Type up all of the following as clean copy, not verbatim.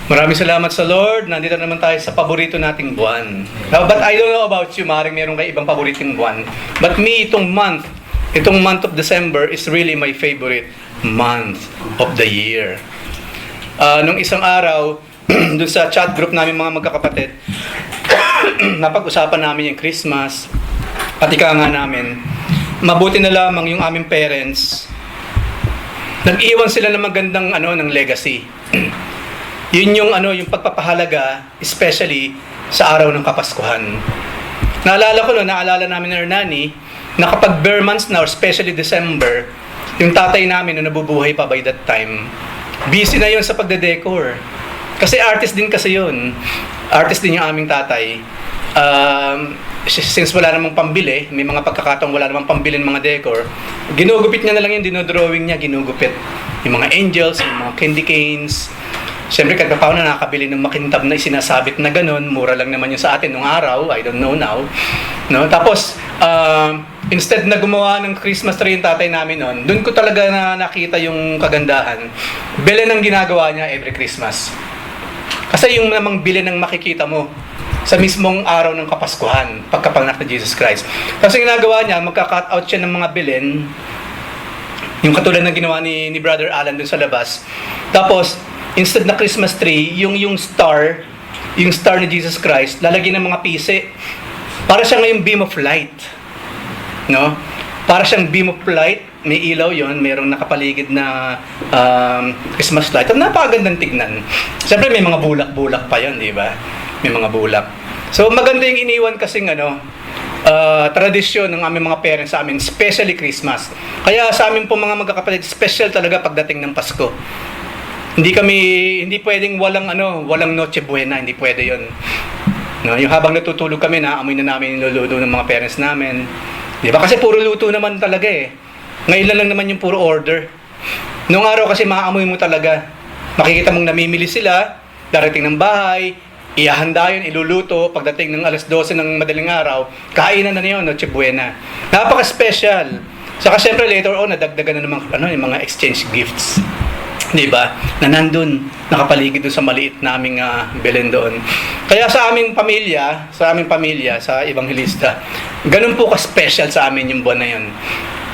Maraming salamat sa Lord. Nandito naman tayo sa paborito nating buwan. Now, but I don't know about you, maaaring meron kayo ibang paboritong buwan. But me, itong month of December is really my favorite month of the year. Nung isang araw, dun sa chat group namin mga magkakapatid, napag-usapan namin yung Christmas. At ika nga namin, mabuti na lamang yung aming parents, nag-iwan sila ng magandang ng legacy. Yun yung yung pagpapahalaga, especially sa araw ng Kapaskuhan. Naalala namin ni Hernani na kapag bare months na, or especially December, yung tatay namin na nabubuhay pa by that time, busy na yun sa pagde-decor. Kasi artist din kasi yun. Artist din yung aming tatay. Since wala namang pambili, may mga pagkakataong wala namang pambili ng mga decor, ginugupit niya na lang yung dinodrawing niya, ginugupit. Yung mga angels, yung mga candy canes. Siyempre, kahit pa na nakakabili ng makintab na sinasabit na ganun, mura lang naman yun sa atin nung araw, I don't know now. No? Tapos, instead na gumawa ng Christmas tree yung tatay namin noon, doon ko talaga nakita yung kagandahan. Bili ng ginagawa niya every Christmas. Kasi yung namang bili ng makikita mo sa mismong araw ng Kapaskuhan, pagkapanganak ni Jesus Christ. Kasi ginagawa niya, magka-cut out siya ng mga bilin, yung katulad ng ginawa ni Brother Alan dun sa labas. Tapos, instead na Christmas tree, yung star ni Jesus Christ, lalagyan ng mga pisi. Para siya ngayong beam of light. No? Para siyang beam of light, may ilaw yon, mayroong nakapaligid na Christmas light. At napakagandang tignan. Siyempre may mga bulak-bulak pa yon, di ba? May mga bulak. So maganda yung iniwan kasing tradisyon ng aming mga parents sa amin, especially Christmas. Kaya sa amin po mga magkakapatid, special talaga pagdating ng Pasko. Hindi pwedeng walang Noche Buena, hindi pwede 'yon. No, yung habang natutulog kami, naamoy na namin yung luluto ng mga parents namin. 'Di ba? Kasi puro luto naman talaga eh. Ngayon lang naman yung puro order. Noong araw kasi maamoy mo talaga. Makikita mong namimili sila, darating ng bahay, ihahanda yun, iluluto, pagdating ng alas 12 ng madaling araw, kainan na yun, Noche Buena. Napaka-special. Saka syempre later on, nadagdagan na naman yung mga exchange gifts. Diba? Na nandun, nakapaligid doon sa maliit naming Belen doon. Kaya sa aming pamilya, sa Evangelista, ganun po ka-special sa amin yung buwan na yun.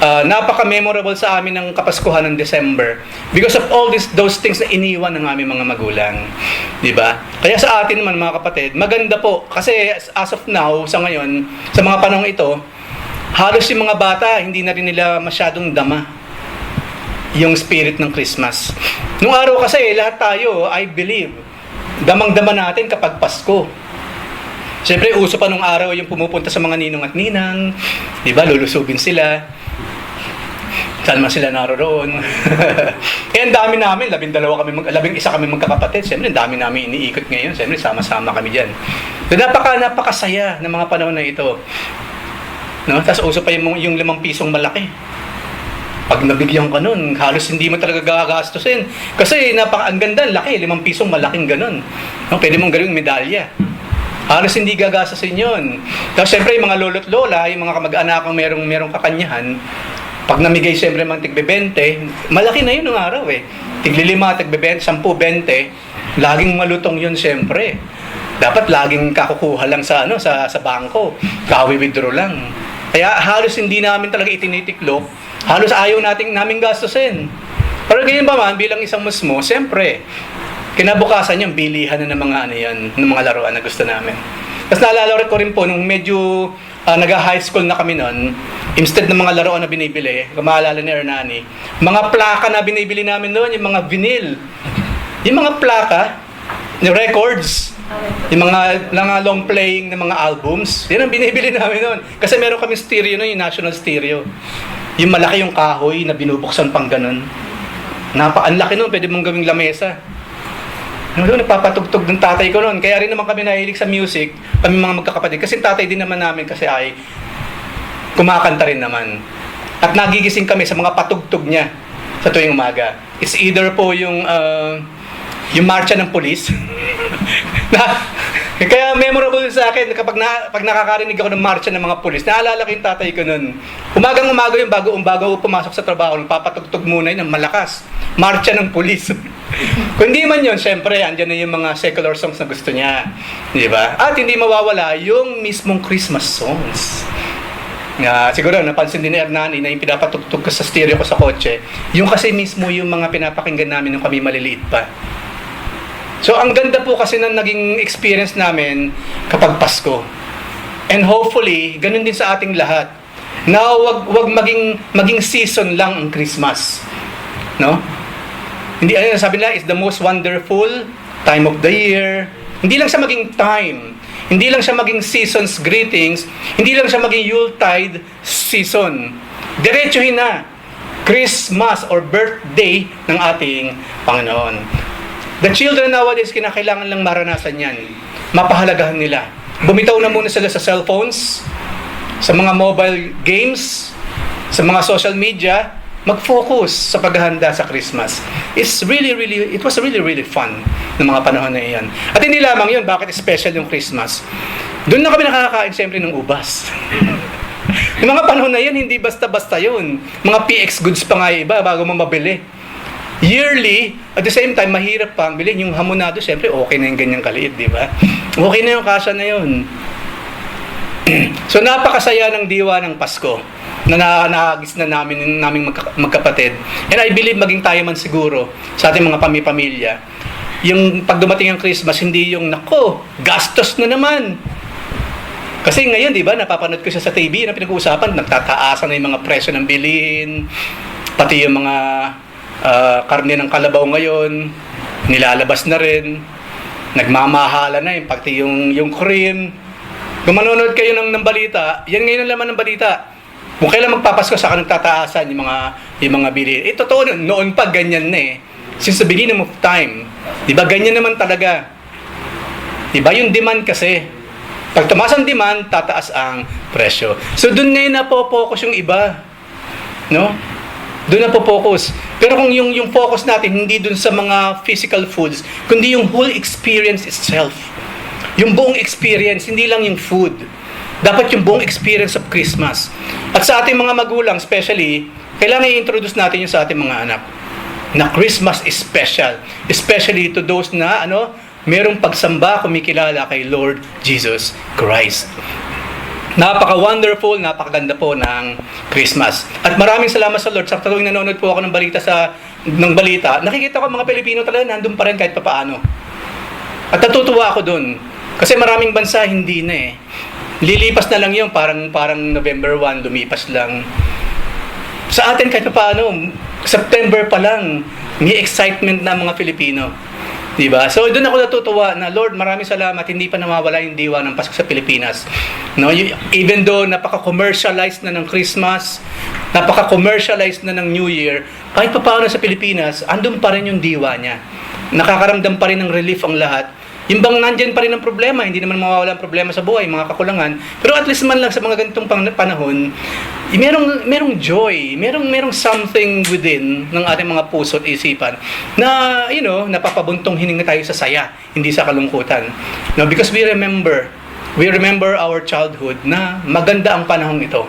Napaka-memorable sa amin ng Kapaskuhan ng December because of all those things na iniwan ng aming mga magulang. Diba? Kaya sa atin naman mga kapatid, maganda po. Kasi as of now, sa ngayon, sa mga panahon ito, halos yung mga bata, hindi na rin nila masyadong dama yung spirit ng Christmas. Nung araw kasi, lahat tayo, I believe, damang-dama natin kapag Pasko. Siyempre, uso pa nung araw yung pumupunta sa mga ninong at ninang, di ba, lulusubin sila. Saan man sila naroon. Ang dami namin, 11 kami magkakapatid. Siyempre, ang dami namin iniikot ngayon. Siyempre, sama-sama kami dyan. So, napakasaya ng mga panahon na ito. No? Tapos uso pa yung 5 pisong malaki. Pag nabigyan ka nun, halos hindi mo talaga gagastusin. Kasi ang ganda, laki, 5 pisong malaking ganun. No, pwede mong gawing medalya. Halos hindi gagastusin yun. Tapos syempre, yung mga lolo't lola, yung mga kamag-anakang merong kakanyahan, pag namigay syempre mga tigbe-20, malaki na yun ng araw eh. Tigli-5, tigbe-20, 10, 20, laging malutong yun syempre. Dapat laging kakukuha lang sa bangko. Kawi-withdraw lang. Kaya halos hindi namin talaga itinitiklop. Halos ayaw namin gastusin. Pero ganyan pa man, bilang isang musmo, siyempre, kinabukasan yung bilihan na ng mga ng mga laruan na gusto namin. Tapos naalala ko rin po, nung medyo nag-high school na kami noon, instead ng mga laruan na binibili, kung maalala ni Hernani, mga plaka na binibili namin noon, yung mga vinyl. Yung mga plaka, yung records, yung mga long playing ng mga albums, yun ang binibili namin noon. Kasi meron kami stereo noon, yung national stereo. Yung malaki yung kahoy na binubuksan pang ganun. Ang laki nun, pwede mong gawing lamesa. Nagpapatugtog ng tatay ko noon. Kaya rin naman kami nahilig sa music, kami mga magkakapatid. Kasi tatay din naman namin kasi ay kumakanta rin naman. At nagigising kami sa mga patugtog niya sa tuwing umaga. It's either po yung marcha ng pulis. Kaya memorable sa akin kapag pag nakakarinig ako ng marcha ng mga pulis, naalala ko yung tatay ko noon. Umagang-umaga yung bago pumasok sa trabaho, nagpapatugtog muna yun ng malakas. Marcha ng pulis. Kung hindi man yun, syempre, andyan na yung mga secular songs na gusto niya. Di ba? At hindi mawawala yung mismong Christmas songs. Siguro, napansin din ni Hernani na yung pinapatugtog ko sa stereo ko sa kotse, yung kasi mismo yung mga pinapakinggan namin nung kami maliliit pa. So, ang ganda po kasi ng naging experience namin kapag Pasko. And hopefully, ganun din sa ating lahat. Na wag maging season lang ang Christmas. No? Hindi, sabi nila, it's the most wonderful time of the year. Hindi lang siya maging time. Hindi lang siya maging season's greetings. Hindi lang siya maging Yuletide season. Diretsuhin na. Christmas or birthday ng ating Panginoon. The children nowadays, kinakailangan lang maranasan yan. Mapahalagahan nila. Bumitaw na muna sila sa cellphones, sa mga mobile games, sa mga social media, mag-focus sa paghahanda sa Christmas. It was really fun ng mga panahon na iyan. At hindi lamang yun, bakit special yung Christmas? Doon na kami nakakakain siyempre ng ubas. Yung mga panahon na yan, hindi basta-basta yun. Mga PX goods pa nga iba bago mo mabili. Yearly, at the same time, mahirap pang bilhin. Yung hamonado, siyempre, okay na yung ganyang kaliit, di ba? Okay na yung kasya na yun. So, napakasaya ng diwa ng Pasko na naagis na naming magkapatid. And I believe maging tayo man siguro sa ating mga pamilya, yung pag dumating ang Christmas, hindi yung, nako, gastos na naman. Kasi ngayon, di ba, napapanood ko siya sa TV na pinag-uusapan, nagtataasan na yung mga presyo ng bilihin, pati yung mga karne ng kalabaw ngayon, nilalabas na rin, nagmamahala na yung pati yung cream. Kung manonood kayo ng balita, yan ngayon ang laman ng balita. Kung kailan magpapasko, saka nagtataasan yung mga bilihin. Totoo, noon pa ganyan na eh. Since the beginning of time. Diba, ganyan naman talaga. Diba, yung demand kasi. Pag tumaas ang demand, tataas ang presyo. So, dun ngayon na po-focus yung iba. No? Doon na po-focus. Pero kung yung focus natin, hindi dun sa mga physical foods, kundi yung whole experience itself. Yung buong experience, hindi lang yung food. Dapat yung buong experience of Christmas. At sa ating mga magulang, especially, kailangan i-introduce natin yung sa ating mga anak. Na Christmas is special. Especially to those na, merong pagsamba, kumikilala kay Lord Jesus Christ. Napaka-wonderful, napakaganda po ng Christmas. At maraming salamat sa Lord. Sa tuwing nanonood po ako ng balita, nakikita ko mga Pilipino talaga nandun pa rin kahit papaano. At natutuwa ako dun. Kasi maraming bansa hindi na eh. Lilipas na lang yun, parang November 1, lumipas lang. Sa atin kahit paano, September pa lang, may excitement na mga Pilipino. Diba? So doon ako natutuwa na, Lord, maraming salamat, hindi pa nawawala yung diwa ng Pasko sa Pilipinas. No? Even though napaka-commercialized na ng Christmas, napaka-commercialized na ng New Year, kahit paano sa Pilipinas, andun pa rin yung diwa niya. Nakakaramdam pa rin ng relief ang lahat. Yung bang nandyan pa rin ang problema, hindi naman mawawala ang problema sa buhay, mga kakulangan. Pero at least man lang sa mga ganitong panahon, merong joy, merong something within ng ating mga puso at isipan na, napapabuntong hininga tayo sa saya, hindi sa kalungkutan. No, because we remember our childhood na maganda ang panahong ito.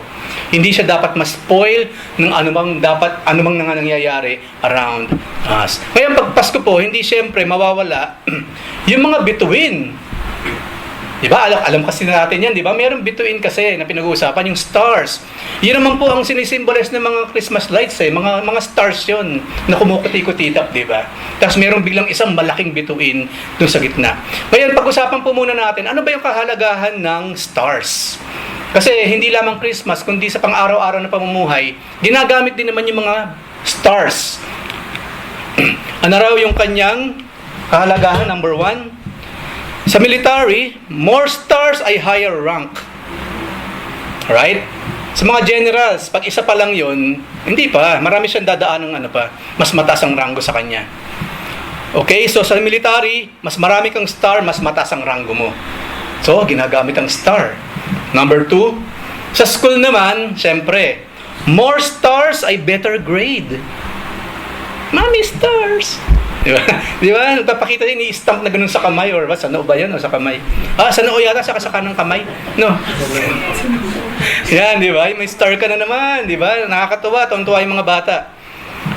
Hindi siya dapat ma-spoil ng anumang nangyayari around us. Ngayon, pag Pasko po, hindi siyempre mawawala yung mga bituin. Diba? Alam kasi natin yan, diba? Merong bituin kasi na pinag-uusapan, yung stars. Yun naman po ang sinisimbolize ng mga Christmas lights eh. Mga stars yun na kumukuti-kutitap, diba? Tapos merong biglang isang malaking bituin dun sa gitna. Ngayon, pag-usapan po muna natin, ano ba yung kahalagahan ng stars? Kasi hindi lamang Christmas, kundi sa pang-araw-araw na pamumuhay, ginagamit din naman yung mga stars. Ano raw yung kanyang kahalagahan? Number 1, sa military, more stars ay higher rank. Right? Sa mga generals, pag isa pa lang yun, hindi pa. Marami siyang dadaan ng mas mataas ang ranggo sa kanya. Okay, so sa military, mas marami kang star, mas mataas ang ranggo mo. So, ginagamit ang star. Number 2, sa school naman, syempre, more stars ay better grade. Mami stars. Di ba? Nagpapakita din, i-stamp na ganun sa kamay or sa noo ba yan o sa kamay? Sa noo yata, sa kanang kamay. No. Yan, di ba? May star ka na naman, di ba? Nakakatuwa, tuwan-tuwa yung mga bata.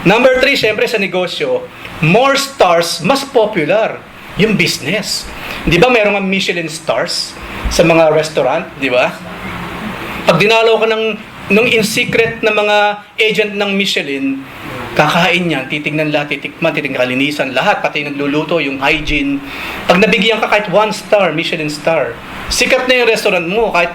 Number 3, syempre sa negosyo, more stars, mas popular yung business. Di ba mayroong Michelin stars sa mga restaurant, di ba? Pag dinalaw ka nung in secret na mga agent ng Michelin, kakain yan, titignan lahat, titignan kalinisan, lahat, pati yung nagluluto, yung hygiene. Pag nabigyan ka kahit 1 star, Michelin star, sikat na yung restaurant mo, kahit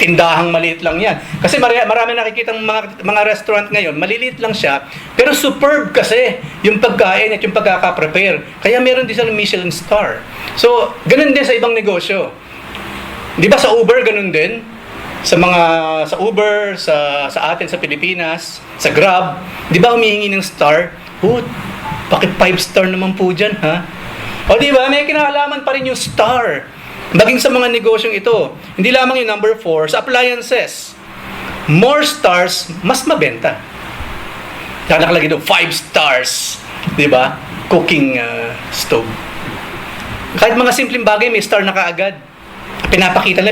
tindahang maliit lang yan. Kasi marami nakikitang mga restaurant ngayon, maliliit lang siya, pero superb kasi yung pagkain at yung pagkaka-prepare. Kaya meron din silang Michelin star. So, ganun din sa ibang negosyo. Di ba sa Uber, ganun din? Sa Uber, sa atin sa Pilipinas, sa Grab, di ba humihingi ng star? Bakit 5 star naman po dyan, ha? O di ba, may kinalaman pa rin yung star. Maging sa mga negosyong ito, hindi lamang yung number 4, sa appliances. More stars, mas mabenta. Kaya nakalagay doon, 5 stars. Di ba? Cooking stove. Kahit mga simpleng bagay, may star na kaagad. Pinapakita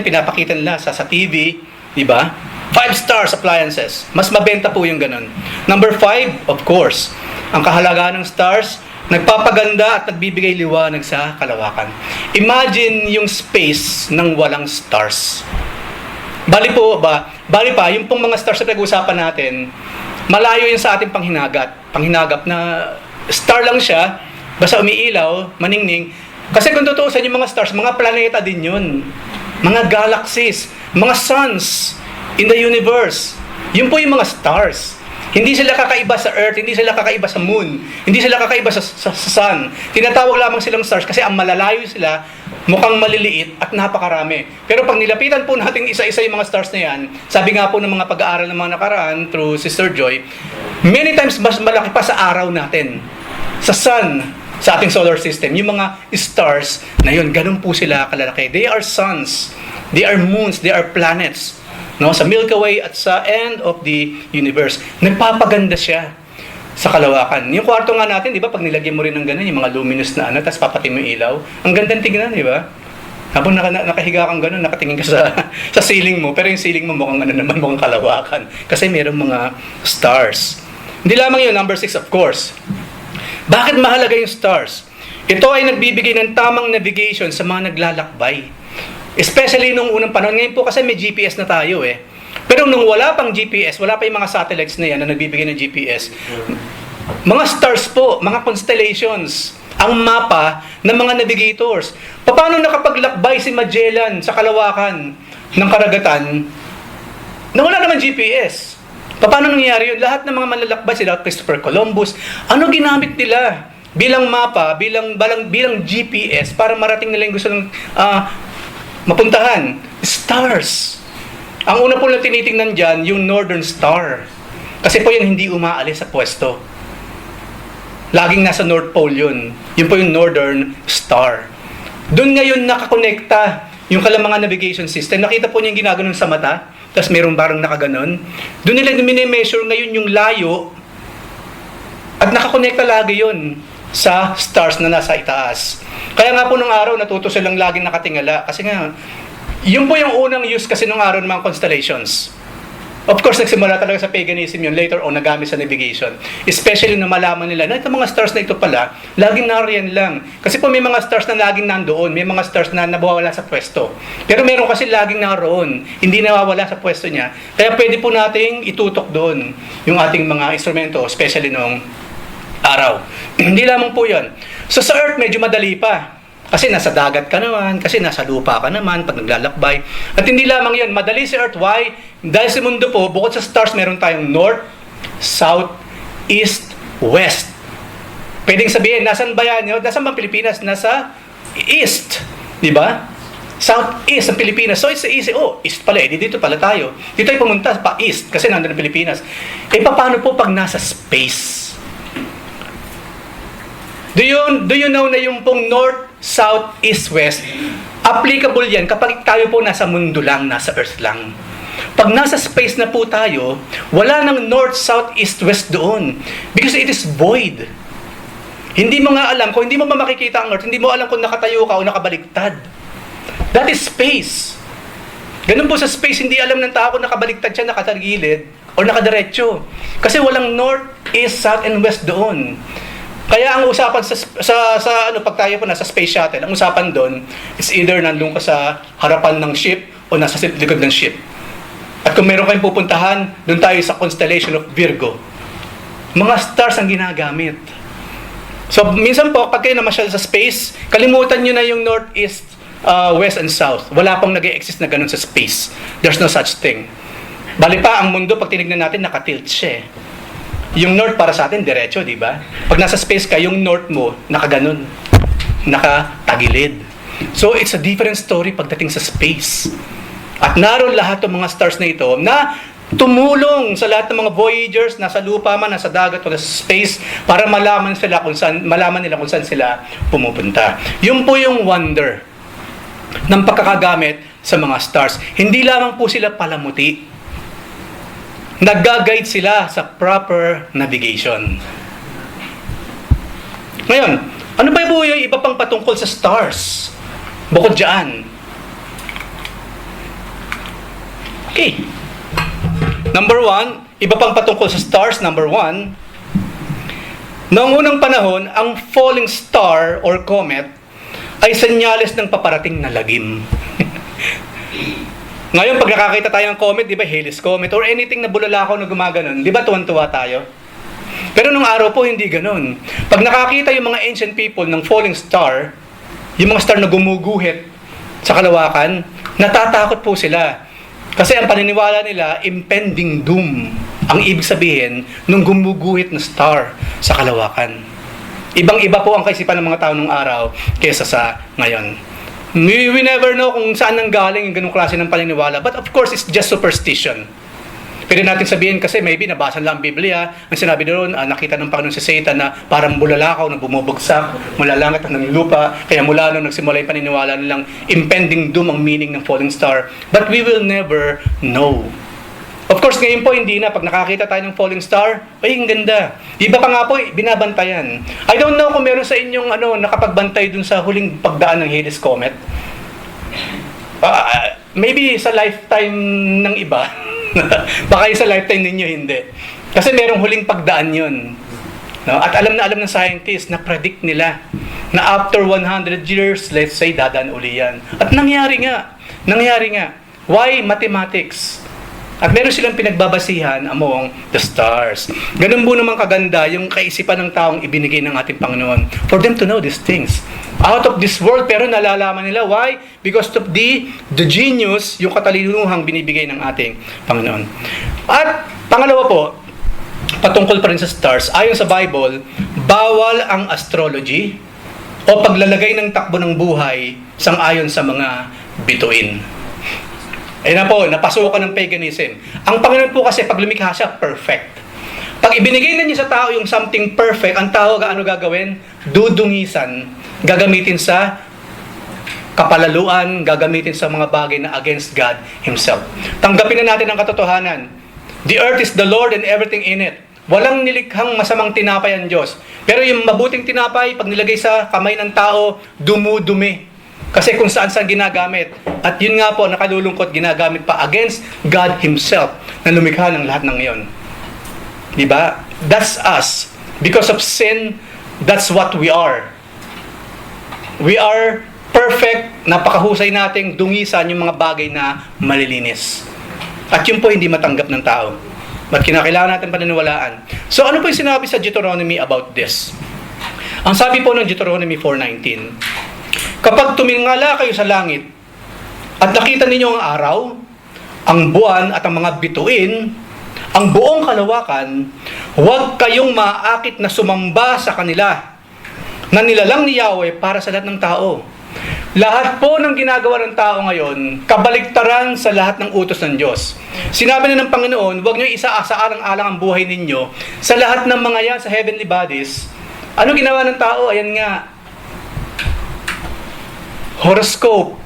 nila sa TV. Di ba? 5 stars appliances. Mas mabenta po yung ganun. Number 5, of course, ang kahalagaan ng stars, nagpapaganda at nagbibigay liwanag sa kalawakan. Imagine yung space ng walang stars. Bali pa, yung pong mga stars na pag-uusapan natin, malayo yun sa ating panghinagap na star lang siya, basta umiilaw, maningning. Kasi kung tutuusan yung mga stars, mga planeta din yun. Mga galaxies, mga suns in the universe. Yun po yung mga stars. Hindi sila kakaiba sa Earth, hindi sila kakaiba sa Moon, hindi sila kakaiba sa Sun. Tinatawag lamang silang stars kasi ang malalayo sila, mukhang maliliit at napakarami. Pero pag nilapitan po natin isa-isa yung mga stars na yan, sabi nga po ng mga pag-aaral ng mga nakaraan through Sister Joy, many times mas malaki pa sa araw natin, sa Sun, sa ating solar system. Yung mga stars na yun, ganun po sila kalalaki. They are suns, they are moons, they are planets. No, sa Milky Way at sa end of the universe. Nagpapaganda siya sa kalawakan. Yung kwarto nga natin, di ba, pag nilagyan mo rin ng ganun, yung mga luminous na tapos papatin mo yung ilaw, ang gandang tignan, di ba? Habang nakahiga kang ganun, nakatingin ka sa ceiling mo, pero yung ceiling mo mukhang kalawakan. Kasi mayroong mga stars. Hindi lamang yun, number 6, of course. Bakit mahalaga yung stars? Ito ay nagbibigay ng tamang navigation sa mga naglalakbay. Especially nung unang panahon. Ngayon po kasi may GPS na tayo eh. Pero nung wala pang GPS, wala pa yung mga satellites na yan na nagbibigay ng GPS. Mga stars po, mga constellations, ang mapa ng mga navigators. Paano nakapaglakbay si Magellan sa kalawakan ng karagatan na wala naman GPS? Paano nangyari yun? Lahat ng mga malalakbay, sila Christopher Columbus, ano ginamit nila bilang mapa, bilang GPS para marating nila yung gusto ng mapuntahan? Stars. Ang una po na tinitingnan dyan, yung Northern Star. Kasi po yan hindi umaalis sa pwesto. Laging nasa North Pole yun. Yun po yung Northern Star. Doon ngayon nakakonekta yung mga navigation system. Nakita po niyo yung ginaganon sa mata, tapos mayroong barang nakaganon. Doon nila mini-measure ngayon yung layo at nakakonekta lagi yun sa stars na nasa itaas. Kaya nga po nung araw, natuto silang laging nakatingala. Kasi nga, yun po yung unang use kasi nung araw ng mga constellations. Of course, nagsimula talaga sa paganism yun. Later on, nagamit sa navigation. Especially na malaman nila na itong mga stars na ito pala, laging nariyan lang. Kasi po may mga stars na laging nandoon. May mga stars na nawawala sa pwesto. Pero meron kasi laging naroon. Hindi nawawala sa pwesto niya. Kaya pwede po nating itutok doon yung ating mga instrumento, especially nung araw. Hindi lamang po yun. So sa Earth, medyo madali pa. Kasi nasa dagat ka naman, kasi nasa lupa ka naman pag naglalakbay. At hindi lamang yun, madali si Earth. Why? Dahil sa mundo po, bukod sa stars, meron tayong North, South, East, West. Pwedeng sabihin, nasan ba yan? Nasaan ba Pilipinas? Nasa East. Di ba? South East ang Pilipinas. So it's easy. Oh, East pala. Dito pala tayo. Dito ay pumunta pa East kasi nandun ang Pilipinas. Paano po pag nasa space? Do you know na yung pong North, South, East, West, applicable yan kapag tayo po nasa mundo lang, nasa Earth lang. Pag nasa space na po tayo, wala nang North, South, East, West doon. Because it is void. Hindi mo nga alam, kung hindi mo makikita ang Earth, hindi mo alam kung nakatayo ka o nakabaliktad. That is space. Ganun po sa space, hindi alam ng tao kung nakabaliktad siya, nakatagilid, o nakadiretso. Kasi walang north, east, south, and west doon. Kaya ang usapan pag tayo po nasa space shuttle, ang usapan doon is either nandun ka sa harapan ng ship o nasa likod ng ship. At kung meron kayong pupuntahan, doon tayo sa constellation of Virgo. Mga stars ang ginagamit. So, minsan po, pag kayo namasyal sa space, kalimutan nyo na yung north, east, west, and south. Wala pong nag-exist na ganun sa space. There's no such thing. Bali pa, ang mundo, pag tinignan natin, nakatilt siya. Yung north para sa atin, diretso, di ba? Pag nasa space ka, yung north mo, nakaganon. Nakatagilid. So, it's a different story pagdating sa space. At naroon lahat ng mga stars na ito na tumulong sa lahat ng mga voyagers, nasa lupa man, nasa dagat o nasa space, para malaman nila kung saan sila pumupunta. Yun po yung wonder ng pagkakagamit sa mga stars. Hindi lamang po sila palamuti. Nag-guide sila sa proper navigation. Ngayon, ano ba po yung iba pang patungkol sa stars? Bukod dyan. Okay. Number 1, iba pang patungkol sa stars. Number 1, noong unang panahon, ang falling star or comet ay senyales ng paparating na lagim. Ngayon, pag nakakita tayo ng comet, di ba, Halley's Comet, or anything na bulalakaw na gumaganon, di ba, tuwan-tuwa tayo? Pero nung araw po, hindi ganon. Pag nakakita yung mga ancient people ng falling star, yung mga star na gumuguhit sa kalawakan, natatakot po sila. Kasi ang paniniwala nila, impending doom ang ibig sabihin nung gumuguhit na star sa kalawakan. Ibang-iba po ang kaisipan ng mga tao nung araw kaysa sa ngayon. We never know kung saan nanggaling yung ganung klase ng paniniwala. But of course, it's just superstition. Pwede natin sabihin kasi maybe nabasa lang ang Biblia. Ang sinabi doon, nakita ng Panginoon si Satan na parang bulalakaw na bumubagsak mula langit at ng lupa. Kaya mula nung nagsimula yung paniniwala nilang impending doom ang meaning ng falling star. But we will never know. Of course, ngayon po hindi na. Pag nakakita tayo ng falling star, ay, ang ganda. Iba pa nga po, binabantayan. I don't know kung meron sa inyong nakapagbantay dun sa huling pagdaan ng Halley's Comet. Maybe sa lifetime ng iba. Baka sa lifetime ninyo hindi. Kasi merong huling pagdaan yun. No? At alam ng scientists na predict nila na after 100 years, let's say, dadaan uli yan. At nangyari nga. Why? Mathematics. At meron silang pinagbabasihan among the stars. Ganun po naman kaganda yung kaisipan ng taong ibinigay ng ating Panginoon for them to know these things. Out of this world, pero nalalaman nila. Why? Because of the genius, yung katalinuhang binibigay ng ating Panginoon. At pangalawa po, patungkol pa rin sa stars, ayon sa Bible, bawal ang astrology o paglalagay ng takbo ng buhay sang-ayon sa mga bituin. Na po, napasukan ng paganism. Ang Panginoon po kasi, pag lumikha siya, perfect. Pag ibinigay na niya sa tao yung something perfect, ang tao ano gagawin? Dudungisan. Gagamitin sa kapalaluan, gagamitin sa mga bagay na against God Himself. Tanggapin na natin ang katotohanan. The earth is the Lord and everything in it. Walang nilikhang masamang tinapay ang Diyos. Pero yung mabuting tinapay, pag nilagay sa kamay ng tao, dumudumi. Kasi kung saan-saan ginagamit. At yun nga po, nakalulungkot, ginagamit pa against God Himself na lumikha ng lahat ng ngayon. Diba? That's us. Because of sin, that's what we are. We are perfect, napakahusay nating dungisan yung mga bagay na malilinis. At yun po hindi matanggap ng tao. But kinakailangan natin paniniwalaan. So ano po yung sinabi sa Deuteronomy about this? Ang sabi po ng Deuteronomy 4:19, kapag tumingala kayo sa langit at nakita ninyo ang araw, ang buwan at ang mga bituin, ang buong kalawakan, huwag kayong maaakit na sumamba sa kanila na nilalang ni Yahweh para sa lahat ng tao. Lahat po ng ginagawa ng tao ngayon, kabaliktaran sa lahat ng utos ng Diyos. Sinabi na ng Panginoon, huwag nyo isa-asaalang-alang ang buhay ninyo sa lahat ng mga yan sa heavenly bodies. Ano ginawa ng tao? Ayan nga, horoscope.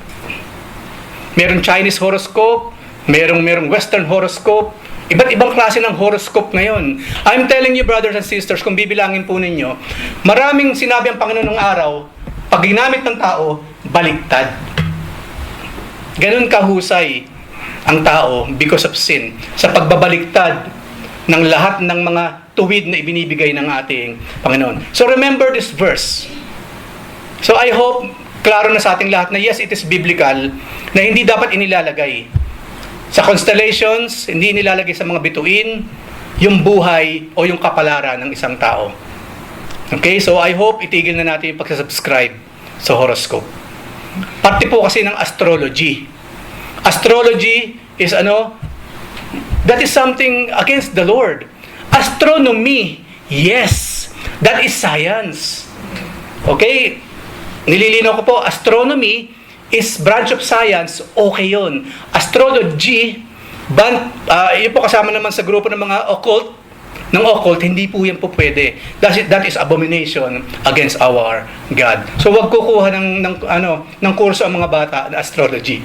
Merong Chinese horoscope, merong Western horoscope, iba't ibang klase ng horoscope ngayon. I'm telling you, brothers and sisters, kung bibilangin po ninyo, maraming sinabi ang Panginoon ng araw, pag ginamit ng tao, baliktad. Ganun kahusay ang tao because of sin. Sa pagbabaliktad ng lahat ng mga tuwid na ibinibigay ng ating Panginoon. So remember this verse. So I hope klaro na sa ating lahat na yes, it is biblical na hindi dapat inilalagay sa constellations, hindi nilalagay sa mga bituin yung buhay o yung kapalaran ng isang tao. Okay? So I hope itigil na natin yung pagsasubscribe sa horoscope. Parte po kasi ng astrology. Astrology is that is something against the Lord. Astronomy, yes, that is science. Okay? Nililinaw ko po, astronomy is branch of science, okay yun. Astrology, yun po kasama naman sa grupo ng mga occult, hindi po yan po pwede. That is abomination against our God. So wag kukuha ng kurso ang mga bata na astrology.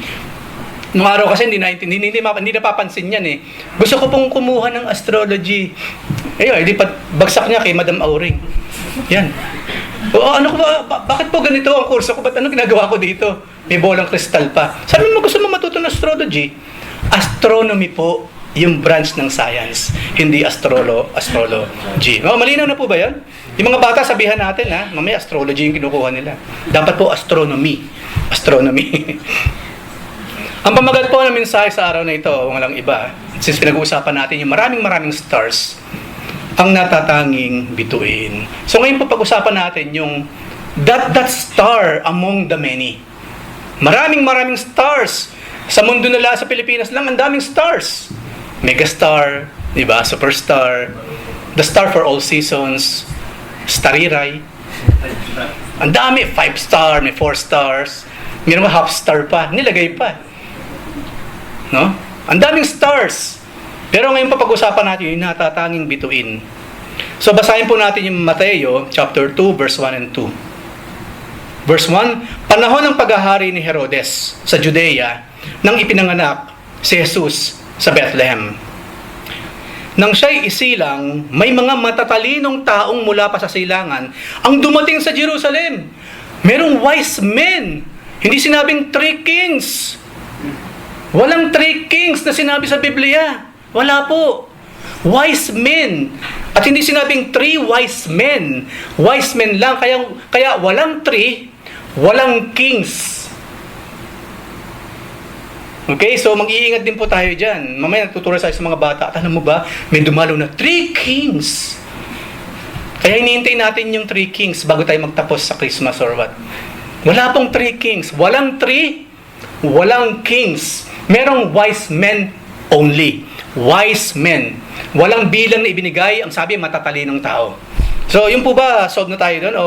Nung araw kasi hindi napapansin yan eh. Gusto ko pong kumuha ng astrology. Ayun, bagsak niya kay Madam Auring. Yan. Bakit po ganito ang kurso ko? Ba't ginagawa ko dito? May bolang kristal pa. Sabi mo, gusto mo matuto ng astrology? Astronomy po, yung branch ng science, hindi astrology. Malinaw na po ba yan? Yung mga bata, sabihan natin, mamaya astrology yung kinukuha nila. Dapat po astronomy. Ang pamagat po ng mensahe sa araw na ito, walang iba, since pinag-uusapan natin yung maraming stars, ang natatanging bituin. So ngayon po pag-usapan natin yung that star among the many. Maraming stars. Sa mundo nila, sa Pilipinas lang, ang daming stars. Megastar, di ba? Superstar, the star for all seasons, Stariray. Ang dami, 5-star, may 4 stars, mayroon mga half-star pa, nilagay pa. No? Ang daming stars. Pero ngayon pa pag-usapan natin yung natatanging bituin. So basahin po natin yung Mateo chapter 2 verse 1 and 2. Verse 1, panahon ng paghahari ni Herodes sa Judea nang ipinanganak si Jesus sa Bethlehem. Nang siya'y isilang, may mga matatalinong taong mula pa sa silangan ang dumating sa Jerusalem. Merong wise men. Hindi sinabing 3 kings. Walang 3 kings na sinabi sa Biblia. Wala po. Wise men. At hindi sinabing 3 wise men. Wise men lang. Kaya walang 3, walang kings. Okay, so mag-iingat din po tayo dyan. Mamaya natuturo sa mga bata. At alam mo ba, may dumalo na 3 kings. Kaya hinihintay natin yung 3 kings bago tayo magtapos sa Christmas or what. Wala pong 3 kings. Walang 3, walang kings. Merong wise men only. Wise men. Walang bilang na ibinigay. Ang sabi, matatalinong tao. So, yun po ba, solve na tayo doon? O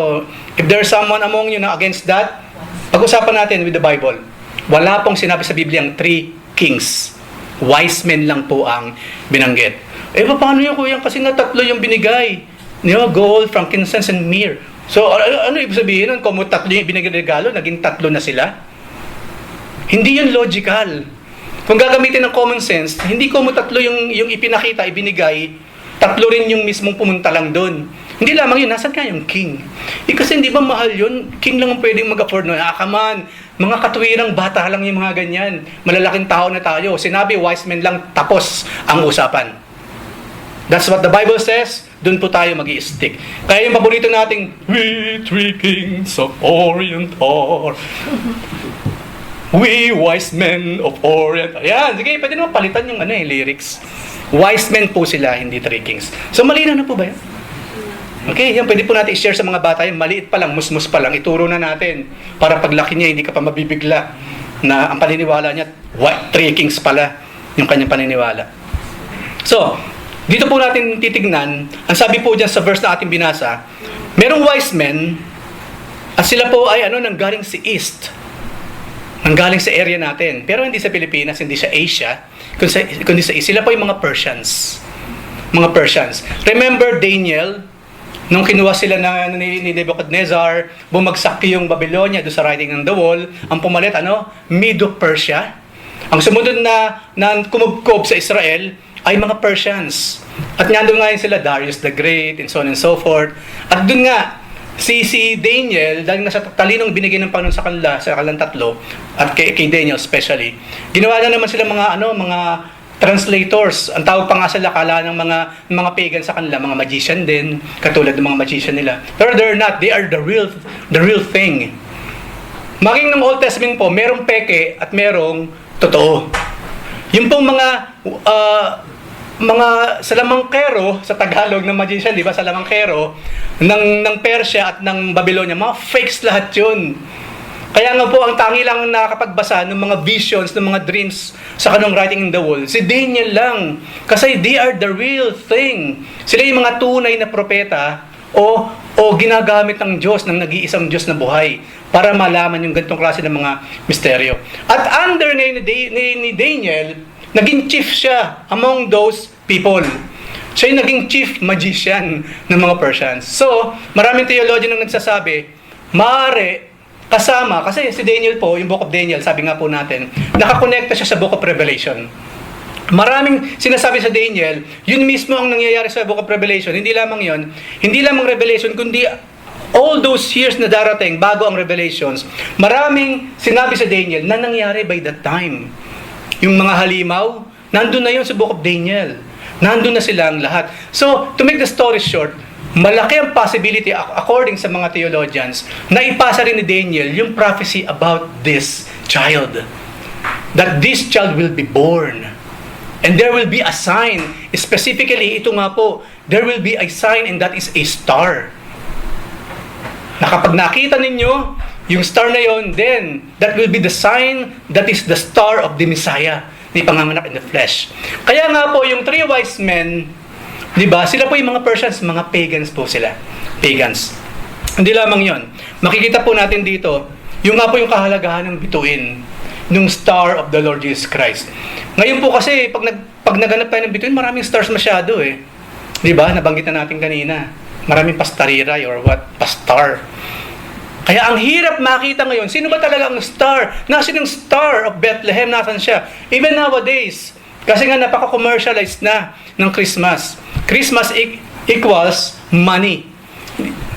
if there's someone among you na against that, pag-usapan natin with the Bible. Wala pong sinabi sa Biblia ang 3 kings. Wise men lang po ang binanggit. Paano yun, kuya? Kasi nga 3 yung binigay. Gold, frankincense, and myrrh. So, ano ibig sabihin nun? Kung 3 yung ibinigay regalo, naging 3 na sila? Hindi yun logical. Kung gagamitin ng common sense, hindi ko 3 yung ipinakita, ibinigay, 3 rin yung mismong pumunta lang doon. Hindi lamang yun, nasan ka yung king? Kasi hindi ba mahal yun? King lang ang pwedeng mag-afford nun. Come on, mga katwirang bata lang yung mga ganyan. Malalaking tao na tayo. Sinabi, wise men lang, tapos ang usapan. That's what the Bible says. Doon po tayo mag-i-stick. Kaya yung paborito nating, we 3 kings of Orient are. We wise men of Orient. Ayan, sige, pwede naman palitan yung lyrics. Wise men po sila, hindi 3 kings. So, malinaw na po ba yan? Okay, yan, pwede po natin i-share sa mga bata. Yung maliit pa lang, musmus pa lang, ituro na natin. Para paglaki niya, hindi ka pa mabibigla na ang paniniwala niya, 3 kings pala yung kanyang paniniwala. So, dito po natin titignan, ang sabi po dyan sa verse na ating binasa, merong wise men, at sila po ay nanggaling sa east. Nanggaling sa area natin. Pero hindi sa Pilipinas, hindi sa Asia, kundi sa east. Sila po yung mga Persians. Mga Persians. Remember Daniel, nung kinuha sila ni Nebuchadnezzar, bumagsak yung Babylonia doon sa writing on the wall, ang pumalit, Medo-Persia. Ang sumunod na kumubkob sa Israel ay mga Persians. At nandun nga yun sila, Darius the Great, and so on and so forth. At dun nga, si Daniel, dahil nasa talinong binigay ng Panginoon sa kanilang 3, at kay Daniel especially, ginawa na naman sila mga translators. Ang tawag pa nga sa lakala ng mga pagan sa kanila, mga magician din, katulad ng mga magician nila. Pero they're not. They are the real thing. Maging ng Old Testament po, merong peke at merong totoo. Yung pong mga salamangkero sa Tagalog ng magician, di ba? Salamangkero ng Persia at ng Babylonia, mga fakes lahat yun. Kaya nga po, ang tangi lang nakakapagbasa ng mga visions, ng mga dreams sa kanong writing in the wall, si Daniel lang. Kasi they are the real thing. Sila yung mga tunay na propeta o ginagamit ng Diyos, ng nag-iisang Diyos na buhay para malaman yung ganitong klase ng mga misteryo. At under ngayon ni Daniel, naging chief siya among those people. Siya yung naging chief magician ng mga Persians. So, maraming theologian ang nagsasabi, maaari kasama, kasi si Daniel po, yung Book of Daniel, sabi nga po natin, nakakonekta siya sa Book of Revelation. Maraming sinasabi sa Daniel, yun mismo ang nangyayari sa Book of Revelation. Hindi lamang yun, hindi lamang Revelation, kundi all those years na darating bago ang Revelations, maraming sinabi sa Daniel na nangyari by that time. Yung mga halimaw, nandun na yun sa Book of Daniel. Nandun na silang lahat. So, to make the story short, malaki ang possibility, according sa mga theologians, na ipasa rin ni Daniel yung prophecy about this child. That this child will be born. And there will be a sign. Specifically, ito nga po, there will be a sign and that is a star. Na kapag nakita ninyo yung star na yon, then that will be the sign that is the star of the Messiah, ni panganganak in the flesh. Kaya nga po, yung 3 wise men, di ba? Sila po yung mga Persians, mga pagans po sila. Pagans. Hindi lamang yon. Makikita po natin dito, yung nga po yung kahalagahan ng bituin, ng star of the Lord Jesus Christ. Ngayon po kasi, pag naganap tayo ng bituin, maraming stars masyado eh. Di ba? Nabanggit na natin kanina. Maraming pastariray or what? Pastar. Kaya ang hirap makita ngayon, sino ba talaga ang star? Nasaan yung star of Bethlehem? Nasaan siya? Even nowadays, kasi nga napaka-commercialized na ng Christmas. Christmas equals money.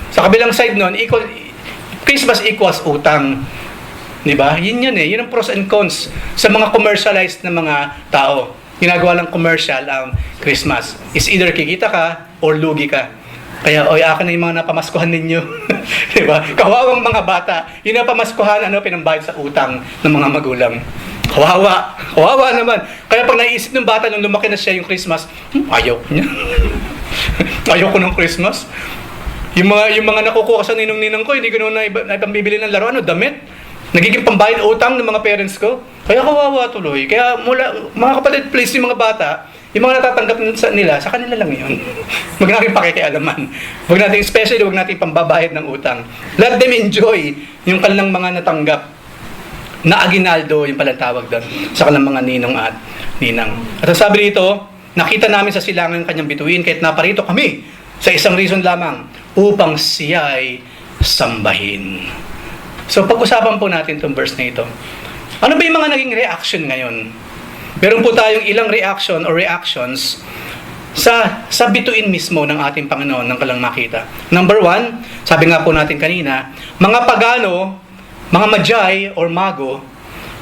Sa kabilang side nun, Christmas equals utang. Diba? Yun eh. Yun ang pros and cons sa mga commercialized na mga tao. Ginagawa lang commercial ang Christmas. Is either kikita ka or lugi ka. Kaya, akin na yung mga napamaskuhan ninyo. Diba? Kawawang mga bata. Yung napamaskuhan, pinambayad sa utang ng mga magulang. Kawawa naman. Kaya pag naisip ng bata nung lumaki na siya yung Christmas, ayaw niya. Ayaw ko ng Christmas. Yung mga nakukuha sa ninong-ninang ko, hindi ko na ipambibili ng laro, damit. Nagiging pambayad utang ng mga parents ko. Kaya kawawa tuloy. Kaya mga kapatid, please, yung mga bata, yung mga natatanggap nila, sa kanila lang yun. Huwag natin pakikialaman. Especially, huwag natin pambabayad ng utang. Let them enjoy yung kanilang mga natanggap na aginaldo, yung palang tawag doon, sa kanilang mga ninong at ninang. At ang sabi dito, nakita namin sa silangan ng kanyang bituin, kahit naparito kami, sa isang reason lamang, upang siya ay sambahin. So, pag-usapan po natin itong verse na ito. Ano ba yung mga naging reaction ngayon? Meron po tayong ilang reaction or reactions sa bituin mismo ng ating Panginoon ng kalang makita. Number 1, sabi nga po natin kanina, mga pagano, mga magi or mago,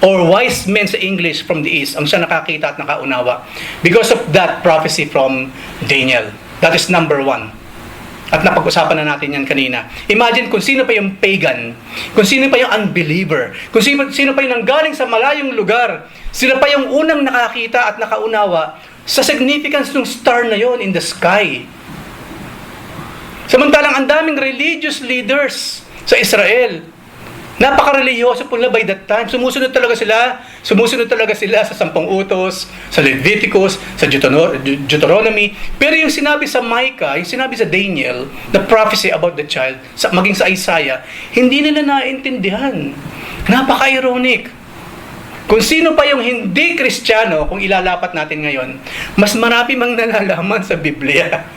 or wise men sa English from the East, ang siya nakakita at nakaunawa. Because of that prophecy from Daniel. That is number 1. At napag-usapan na natin yan kanina. Imagine kung sino pa yung pagan, kung sino pa yung unbeliever, kung sino pa yung nanggaling sa malayong lugar, sila pa yung unang nakakita at nakaunawa sa significance ng star na yon in the sky. Samantalang ang daming religious leaders sa Israel, napaka-religyoso pula by that time. Sumusunod talaga sila sa 10 utos, sa Leviticus, sa Deuteronomy. Pero yung sinabi sa Micah, yung sinabi sa Daniel, the prophecy about the child, maging sa Isaiah, hindi nila naintindihan. Napaka-ironic. Kung sino pa yung hindi Kristiyano, kung ilalapat natin ngayon, mas marami mang nalalaman sa Biblia.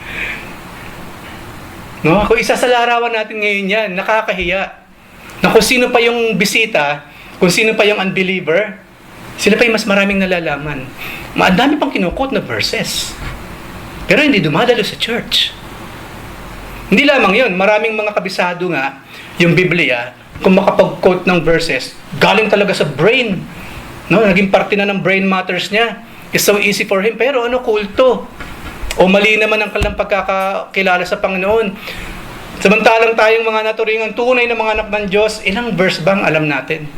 No? Kung isa sa larawan natin ngayon yan, nakakahiya. Na kung sino pa yung bisita, kung sino pa yung unbeliever, sila pa yung mas maraming nalalaman. Ang dami pang kinukot na verses. Pero hindi dumadalo sa church. Hindi lamang yun, maraming mga kabisado nga, yung Biblia, kung makapag-quote ng verses, galing talaga sa brain. No? Naging parte na ng brain matters niya. is so easy for him. Pero ano, kulto? O mali naman ang kanilang pagkakakilala sa Panginoon. Samantalang tayong mga naturingan tunay na mga anak ng Diyos, ilang verse bang alam natin?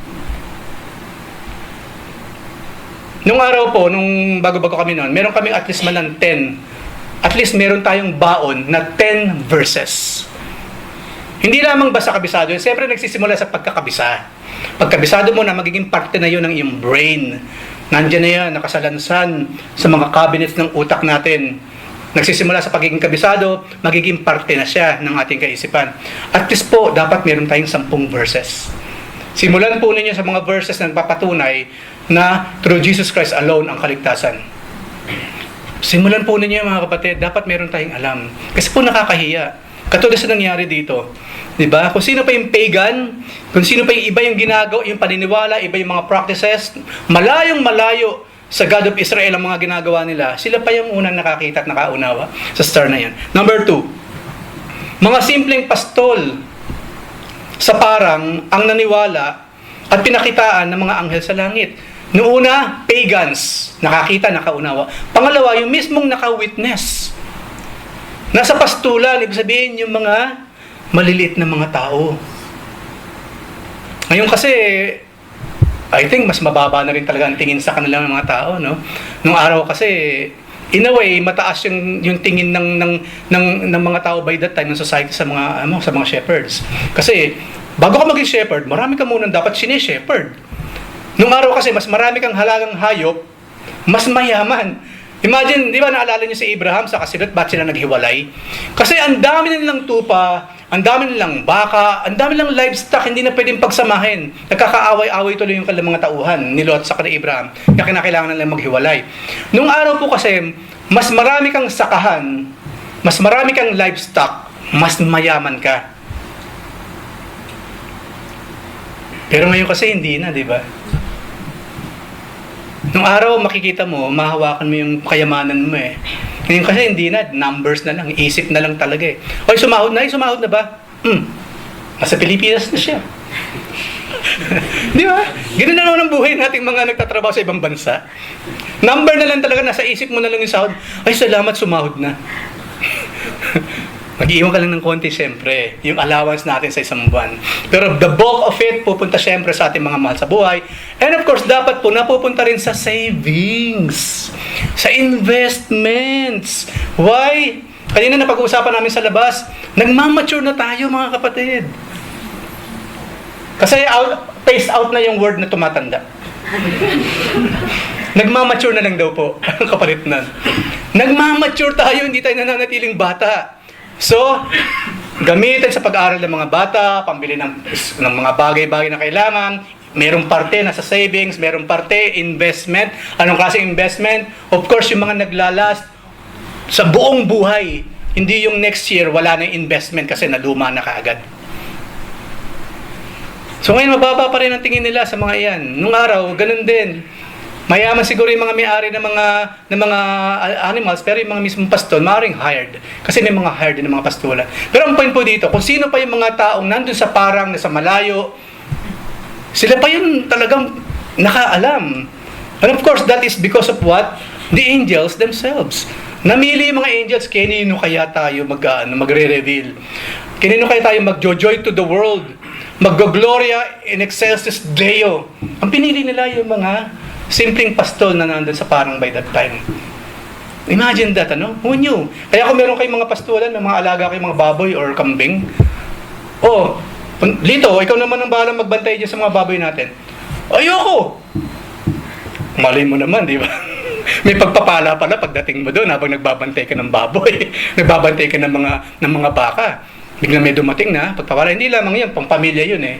Nung araw po, nung bago-bago kami noon, meron kaming at least man ng 10. At least meron tayong baon na 10 verses. Hindi lamang basta kabisado. Siyempre nagsisimula sa pagkakabisa. Pagkabisado mo na, magiging parte na yun ng iyong brain. Nandiyan na yan, nakasalansan sa mga cabinets ng utak natin. Nagsisimula sa pagiging kabisado, magiging parte na siya ng ating kaisipan. At least po, dapat meron tayong 10 verses. Simulan po ninyo sa mga verses na nagpapatunay na through Jesus Christ alone ang kaligtasan. Simulan po ninyo mga kapatid, dapat meron tayong alam. Kasi po nakakahiya. Katulad sa nangyari dito. Diba? Kung sino pa yung pagan, kung sino pa yung iba yung ginagawa, yung paniniwala, iba yung mga practices, malayong malayo sa God of Israel ang mga ginagawa nila, sila pa yung unang nakakita at nakaunawa sa star na yan. Number 2, mga simpleng pastol sa parang ang naniwala at pinakitaan ng mga anghel sa langit. Noong una, pagans, nakakita, nakaunawa. Pangalawa, yung mismong naka-witness. Nasa pastulan, ibig sabihin yung mga maliliit na mga tao. Ngayon kasi, I think mas mababa na rin talaga ang tingin sa kanilang mga tao, no? Nung araw kasi, in a way, mataas yung tingin ng mga tao by that time ng society sa mga shepherds. Kasi bago ka maging shepherd, marami ka munang dapat sine-shepherd. Nung araw kasi mas marami kang halagang hayop, mas mayaman. Imagine, di ba naalala niyo si Abraham sa kasilot, ba't sila naghiwalay? Kasi ang dami nilang tupa, ang dami nilang baka, ang dami nilang livestock, hindi na pwedeng pagsamahin. Nagkakaaway-away tuloy yung kanilang mga tauhan ni Lot sa kanila Abraham, kaya kinakailangan nilang maghiwalay. Nung araw po kasi, mas marami kang sakahan, mas marami kang livestock, mas mayaman ka. Pero ngayon kasi hindi na, di ba? Nung araw makikita mo, mahawakan mo yung kayamanan mo eh. Ngayon kasi hindi na, numbers na lang, isip na lang talaga eh. Oy, sumahod na ba? Nasa Pilipinas na siya. Di ba? Ganun na naman ang buhay nating mga nagtatrabaho sa ibang bansa. Number na lang talaga, nasa isip mo na lang yung sahod. Ay, salamat, sumahod na. Mag-iwan ka lang ng konti, siyempre, yung allowance natin sa isang buwan. Pero the bulk of it, pupunta siyempre sa ating mga mahal sa buhay. And of course, dapat po napupunta rin sa savings, sa investments. Why? Kanina napag-uusapan namin sa labas, nagmamature na tayo mga kapatid. Kasi phased out na yung word na tumatanda. Nagmamature na lang daw po ang kapalit nun. Nagmamature tayo, hindi tayo nananatiling bata. So, gamitin sa pag-aaral ng mga bata, pambili ng mga bagay-bagay na kailangan, merong parte nasa savings, merong parte investment. Anong klaseng investment? Of course, yung mga naglalast sa buong buhay. Hindi yung next year, wala na investment kasi naluma na kaagad. So ngayon, mababa pa rin ang tingin nila sa mga iyan. Nung araw, ganun din. Mayaman siguro yung mga may-ari ng mga animals, pero yung mga mismong pastol, maaaring hired. Kasi may mga hired din ng mga pastola. Pero ang point po dito, kung sino pa yung mga taong nandun sa parang, nasa malayo, sila pa yung talagang nakaalam. And of course, that is because of what? The angels themselves. Namili yung mga angels, kanino kaya tayo magre-reveal? Kanino kaya tayo mag-joy to the world? Mag-gloria in excelsis Deo. Ang pinili nila yung mga simpleng pastol na nandun sa parang by that time. Imagine that, ano? Who knew? Kaya kung meron kayong mga pastolan, may mga alaga kayong mga baboy or kambing, Lito, ikaw naman ang bahalang magbantay dyan sa mga baboy natin. Ayoko! Malay mo naman, di ba? May pagpapala pala pagdating mo doon habang nagbabantay ka ng baboy. Nagbabantay ka ng mga baka. Biglang may dumating na pagpapala. Hindi lamang yan, pang pamilya yun eh.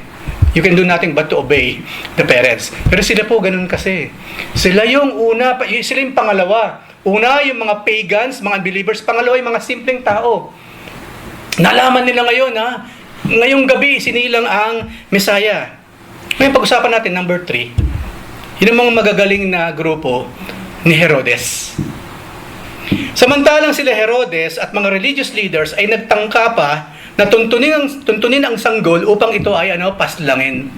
You can do nothing but to obey the parents. Pero sila po ganun kasi. Sila yung una, sila yung pangalawa. Una, yung mga pagans, mga unbelievers. Pangalawa, yung mga simpleng tao. Nalaman nila ngayon, ngayong gabi, sinilang ang Messiah. Ngayon, pag-usapan natin, number 3. Yun ang mga magagaling na grupo ni Herodes. Samantalang sila Herodes at mga religious leaders ay nagtangka pa na tuntunin ang sanggol upang ito ay paslangin.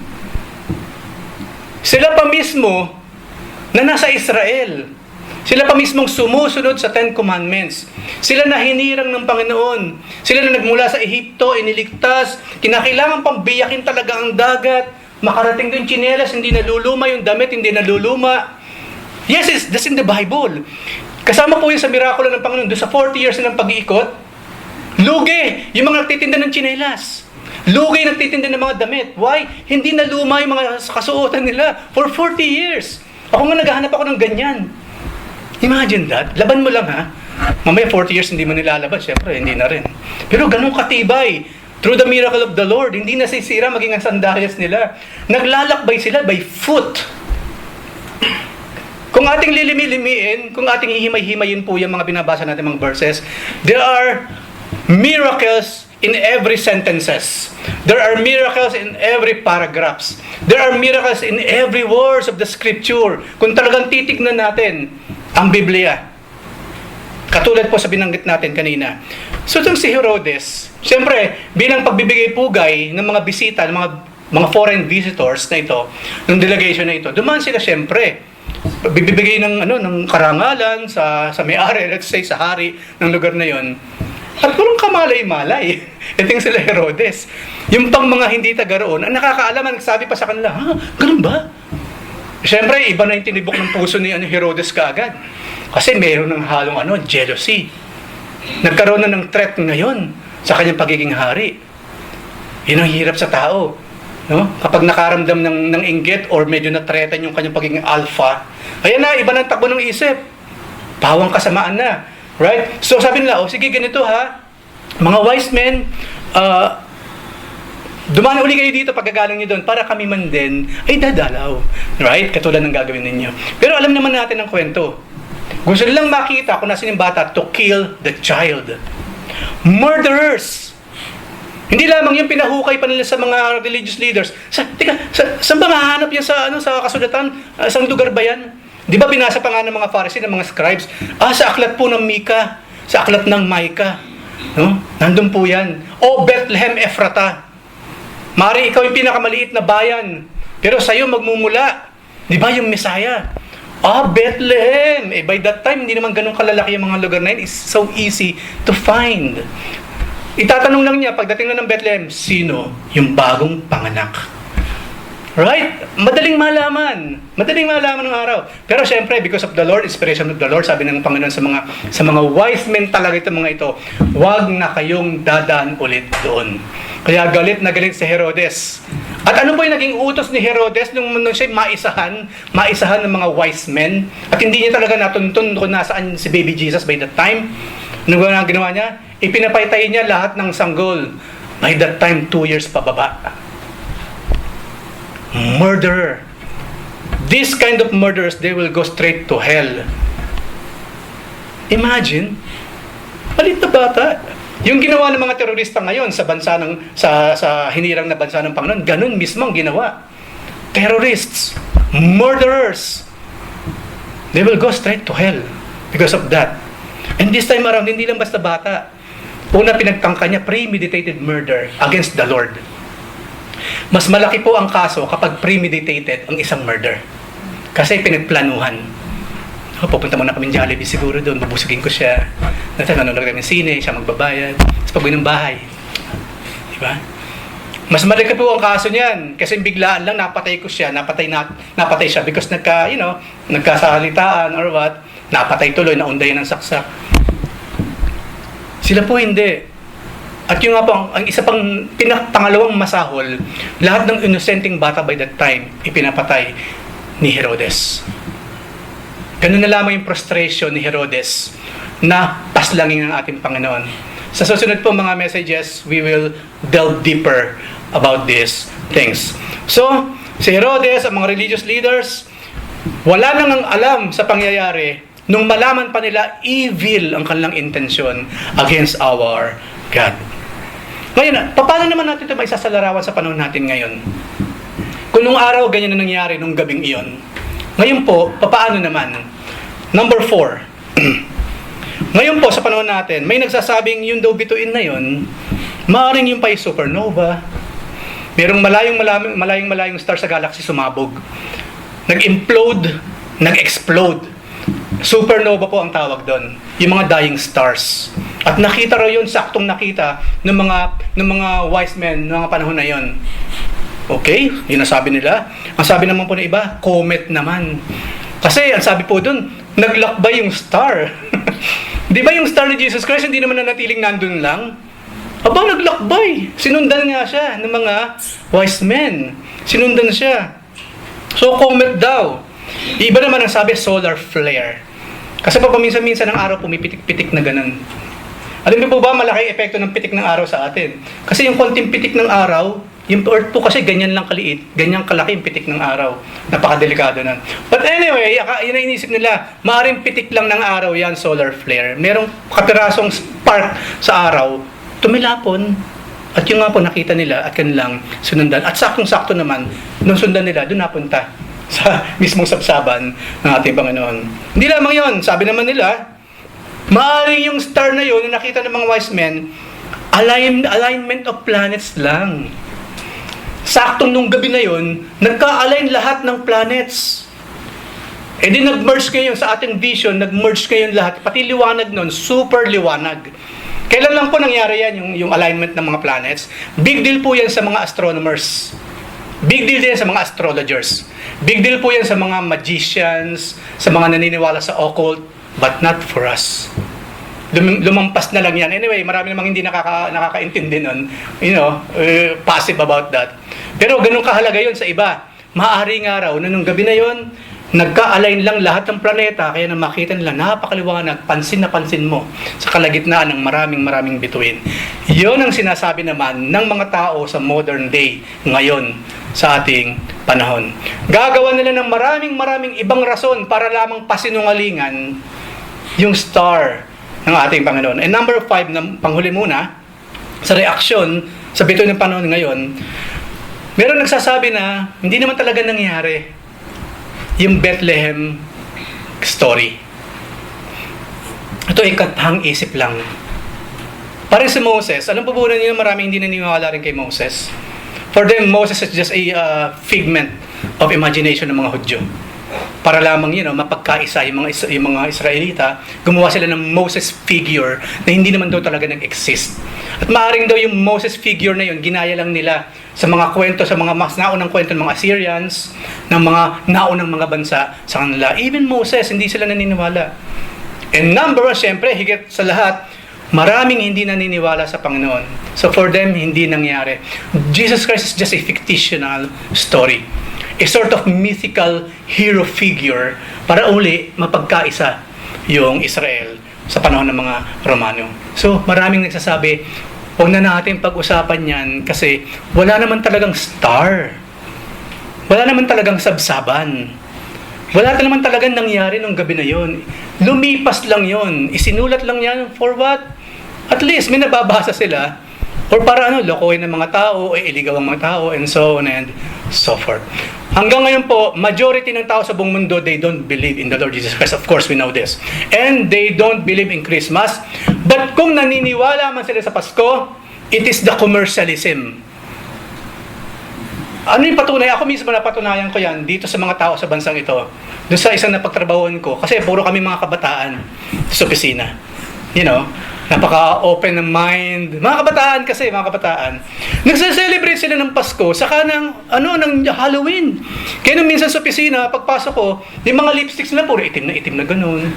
Sila pa mismo na nasa Israel, Sila pa mismong sumusunod sa Ten Commandments. Sila na hinirang ng Panginoon. Sila na nagmula sa Ehipto, iniligtas. Kinakailangan pang biyakin talaga ang dagat. Makarating doon tsinelas, hindi naluluma. Yung damit, hindi naluluma. Yes, that's in the Bible. Kasama po yun sa mirakulo ng Panginoon. Doon sa 40 years ng pag-iikot, lugi yung mga nagtitinda ng tsinelas. Lugi nagtitinda ng mga damit. Why? Hindi naluma yung mga kasuotan nila for 40 years. Ako nga naghahanap ako ng ganyan. Imagine that. Laban mo lang ha. Mamaya 40 years hindi mo nilalabas. Siyempre, hindi na rin. Pero ganun katibay. Through the miracle of the Lord, hindi nasisira maging ang sandalias nila. Naglalakbay sila by foot. Kung ating lilimi-limiin, kung ating hihimay-himayin po yung mga binabasa natin mga verses, there are miracles in every sentences. There are miracles in every paragraphs. There are miracles in every words of the scripture. Kung talagang titignan natin ang Biblia. Katulad po sa binanggit natin kanina. So itong si Herodes, siyempre, bilang pagbibigay pugay ng mga bisita, ng mga foreign visitors na ito, ng delegation na ito, dumaan sila siyempre. Bibigay ng karangalan sa may-ari, let's say sa hari ng lugar na yon. At walang kamalay-malay. Ito yung sila Herodes. Yung pang mga hindi taga roon, ang nakakaalaman, sabi pa sa kanila, ha? Ganun ba? Siyempre, iba na yung tinibok ng puso ni Herodes kaagad. Kasi meron ng halong jealousy. Nagkaroon na ng threat ngayon sa kanyang pagiging hari. Yun ang hirap sa tao. No? Kapag nakaramdam ng inggit or medyo na-threaten yung kanyang pagiging alpha, ayan na, iba ng takbo ng isip. Pawang kasamaan na. Right? So sabi nila, sige ganito ha, mga wise men, dumaan uli kayo dito pagkagaling nyo doon para kami man din ay dadalaw. Right? Katulad ng gagawin ninyo. Pero alam naman natin ang kwento. Gusto nilang makita kung nasan yung bata to kill the child. Murderers! Hindi lamang yung pinahukay pa nila sa mga religious leaders. Saan ba mahanap yan sa kasulatan? Saan lugar ba yan? Di ba binasa pa nga ng mga Pharisee, ng mga scribes? Sa aklat po ng Mika, sa aklat ng Micah. No? Nandun po yan. O Bethlehem Ephrata. Mari ikaw yung pinakamaliit na bayan. Pero sa'yo magmumula. Di ba yung Messiah? Bethlehem. By that time, hindi naman ganun kalalaki yung mga lugar na yun. It's so easy to find. Itatanong lang niya, pagdating na ng Bethlehem, sino yung bagong panganak? Right? Madaling malaman ng araw. Pero syempre, because of the Lord, inspiration of the Lord, sabi ng Panginoon sa mga wise men talaga itong mga ito, huwag na kayong dadaan ulit doon. Kaya galit na galit si Herodes. At ano po yung naging utos ni Herodes nung siya maisahan ng mga wise men? At hindi niya talaga natuntun kung nasaan si baby Jesus by that time. Ano ba ginawa niya? Ipinapaytay niya lahat ng sanggol. By that time, 2 years pababa. Murderer. This kind of murderers, they will go straight to hell. Imagine, malit na bata. Yung ginawa ng mga terorista ngayon sa hinirang na bansa ng Panginoon, ganun mismo ang ginawa. Terrorists, murderers, they will go straight to hell because of that. And this time around, hindi lang basta bata. Una pinagtangka niya, premeditated murder against the Lord. Mas malaki po ang kaso kapag premeditated ang isang murder. Kasi pinagplanuhan. Pupunta muna kami Jollibee siguro doon, bubusugin ko siya. Nanonood kami ng sine, siya magbabayad. Tapos pag ng bahay. Diba? Mas malaki po ang kaso niyan. Kasi biglaan lang napatay ko siya, napatay siya because nagkasalitaan or what, napatay tuloy, naundayan ng saksak. Sila po hindi. At yung nga po, ang isa pang pangalawang masahol, lahat ng innocenteng bata by that time, ipinapatay ni Herodes. Ganun na lamang yung frustration ni Herodes na paslangin ng ating Panginoon. Sa susunod po mga messages, we will delve deeper about these things. So, si Herodes, ang mga religious leaders, wala nang ang alam sa pangyayari nung malaman pa nila evil ang kanilang intensyon against our God. Ngayon, paano naman natin ito maisasalarawan sa panahon natin ngayon? Kung nung araw ganyan na nangyari nung gabing iyon. Ngayon po, paano naman? Number 4. Ngayon po, sa panahon natin, may nagsasabing yung daw bituin na yun, maaaring yung pa'y supernova. Merong malayong star sa galaxy sumabog. Nag-implode, nag-explode. Supernova po ang tawag doon. Yung mga dying stars. At nakita raw yun, saktong nakita ng mga wise men ng mga panahon na yon. Okay, yun ang sabi nila. Ang sabi naman po ng iba, comet naman. Kasi ang sabi po doon, naglakbay yung star. Di ba yung star ni Jesus Christ, hindi naman nanatiling nandun lang? Aba, naglakbay. Sinundan nga siya ng mga wise men. Sinundan siya. So, comet daw. Iba naman ang sabi, solar flare. Kasi pa paminsan-minsan ng araw pumipitik-pitik na ganun. Alam niyo po ba, malaki epekto ng pitik ng araw sa atin? Kasi yung konting pitik ng araw, yung Earth po kasi ganyan lang kaliit, ganyan kalaki yung pitik ng araw. Napakadelikado nun. But anyway, yun ang inisip nila, maaaring pitik lang ng araw yan, solar flare. Merong kapirasong spark sa araw, tumilapon. At yung nga po nakita nila at kanilang sunundan. At saktong-sakto naman, nung sundan nila, doon napunta sa mismong sapsaban ng ating Panginoon. Hindi lamang yon, sabi naman nila, maaaring yung star na yun, na nakita ng mga wise men, alignment of planets lang. Saktong nung gabi na yun, nagka-align lahat ng planets. E di nag-merge ngayon sa ating vision, nag-merge ngayon lahat, pati liwanag nun, super liwanag. Kailan lang po nangyari yan, yung alignment ng mga planets? Big deal po yan sa mga astronomers. Big deal din sa mga astrologers. Big deal po yan sa mga magicians, sa mga naniniwala sa occult, but not for us. Lumampas na lang yan. Anyway, marami namang hindi nakakaintindi nun. Passive about that. Pero ganun kahalaga yun sa iba. Maaari nga raw na nung gabi na yun, nagka-align lang lahat ng planeta, kaya na makita nila, napakaliwanag, pansin na pansin mo sa kalagitnaan ng maraming bituin. Yun ang sinasabi naman ng mga tao sa modern day ngayon sa ating panahon. Gagawa nila ng maraming ibang rason para lamang pasinungalingan yung star ng ating Panginoon. And number 5, na panghuli muna, sa reaksyon sa bituin ng panahon ngayon, meron nagsasabi na hindi naman talaga nangyari yung Bethlehem story. Ito ay katang isip lang. Parang si Moses, alam po ba niyo maraming hindi naniniwala rin kay Moses? For them, Moses is just a figment of imagination ng mga Hudyo. Para lamang mapagkaisa yung mga Israelita, gumawa sila ng Moses figure na hindi naman daw talaga nag-exist. At maaaring daw yung Moses figure na yun, ginaya lang nila sa mga kwento, sa mga mas naunang kwento ng mga Assyrians, ng mga naunang mga bansa sa kanila. Even Moses, hindi sila naniniwala. And number 1, syempre, higit sa lahat, maraming hindi naniniwala sa Panginoon. So for them, hindi nangyari. Jesus Christ is just a fictional story. A sort of mythical hero figure para uli mapagkaisa yung Israel sa panahon ng mga Romano. So maraming nagsasabi, huwag na natin pag-usapan yan kasi wala naman talagang star. Wala naman talagang sabsaban. Wala naman talagang nangyari nung gabi na yon. Lumipas lang yon. Isinulat lang yan for what? At least may nababasa sila or para lokohin ng mga tao, iligaw ang mga tao, and so on and so forth. Hanggang ngayon po, majority ng tao sa buong mundo, they don't believe in the Lord Jesus Christ. Of course, we know this. And they don't believe in Christmas. But kung naniniwala man sila sa Pasko, it is the commercialism. Ano yung patunay? Ako mismo napatunayan ko yan dito sa mga tao sa bansang ito. Doon sa isang napagtrabahoan ko. Kasi puro kami mga kabataan sa opisina. Napaka-open ng mind. Mga kabataan. Nagse-celebrate sila ng Pasko, saka ng Halloween. Kaya nung minsan sa opisina, pagpasok ko, yung mga lipsticks nila, puro itim na ganun.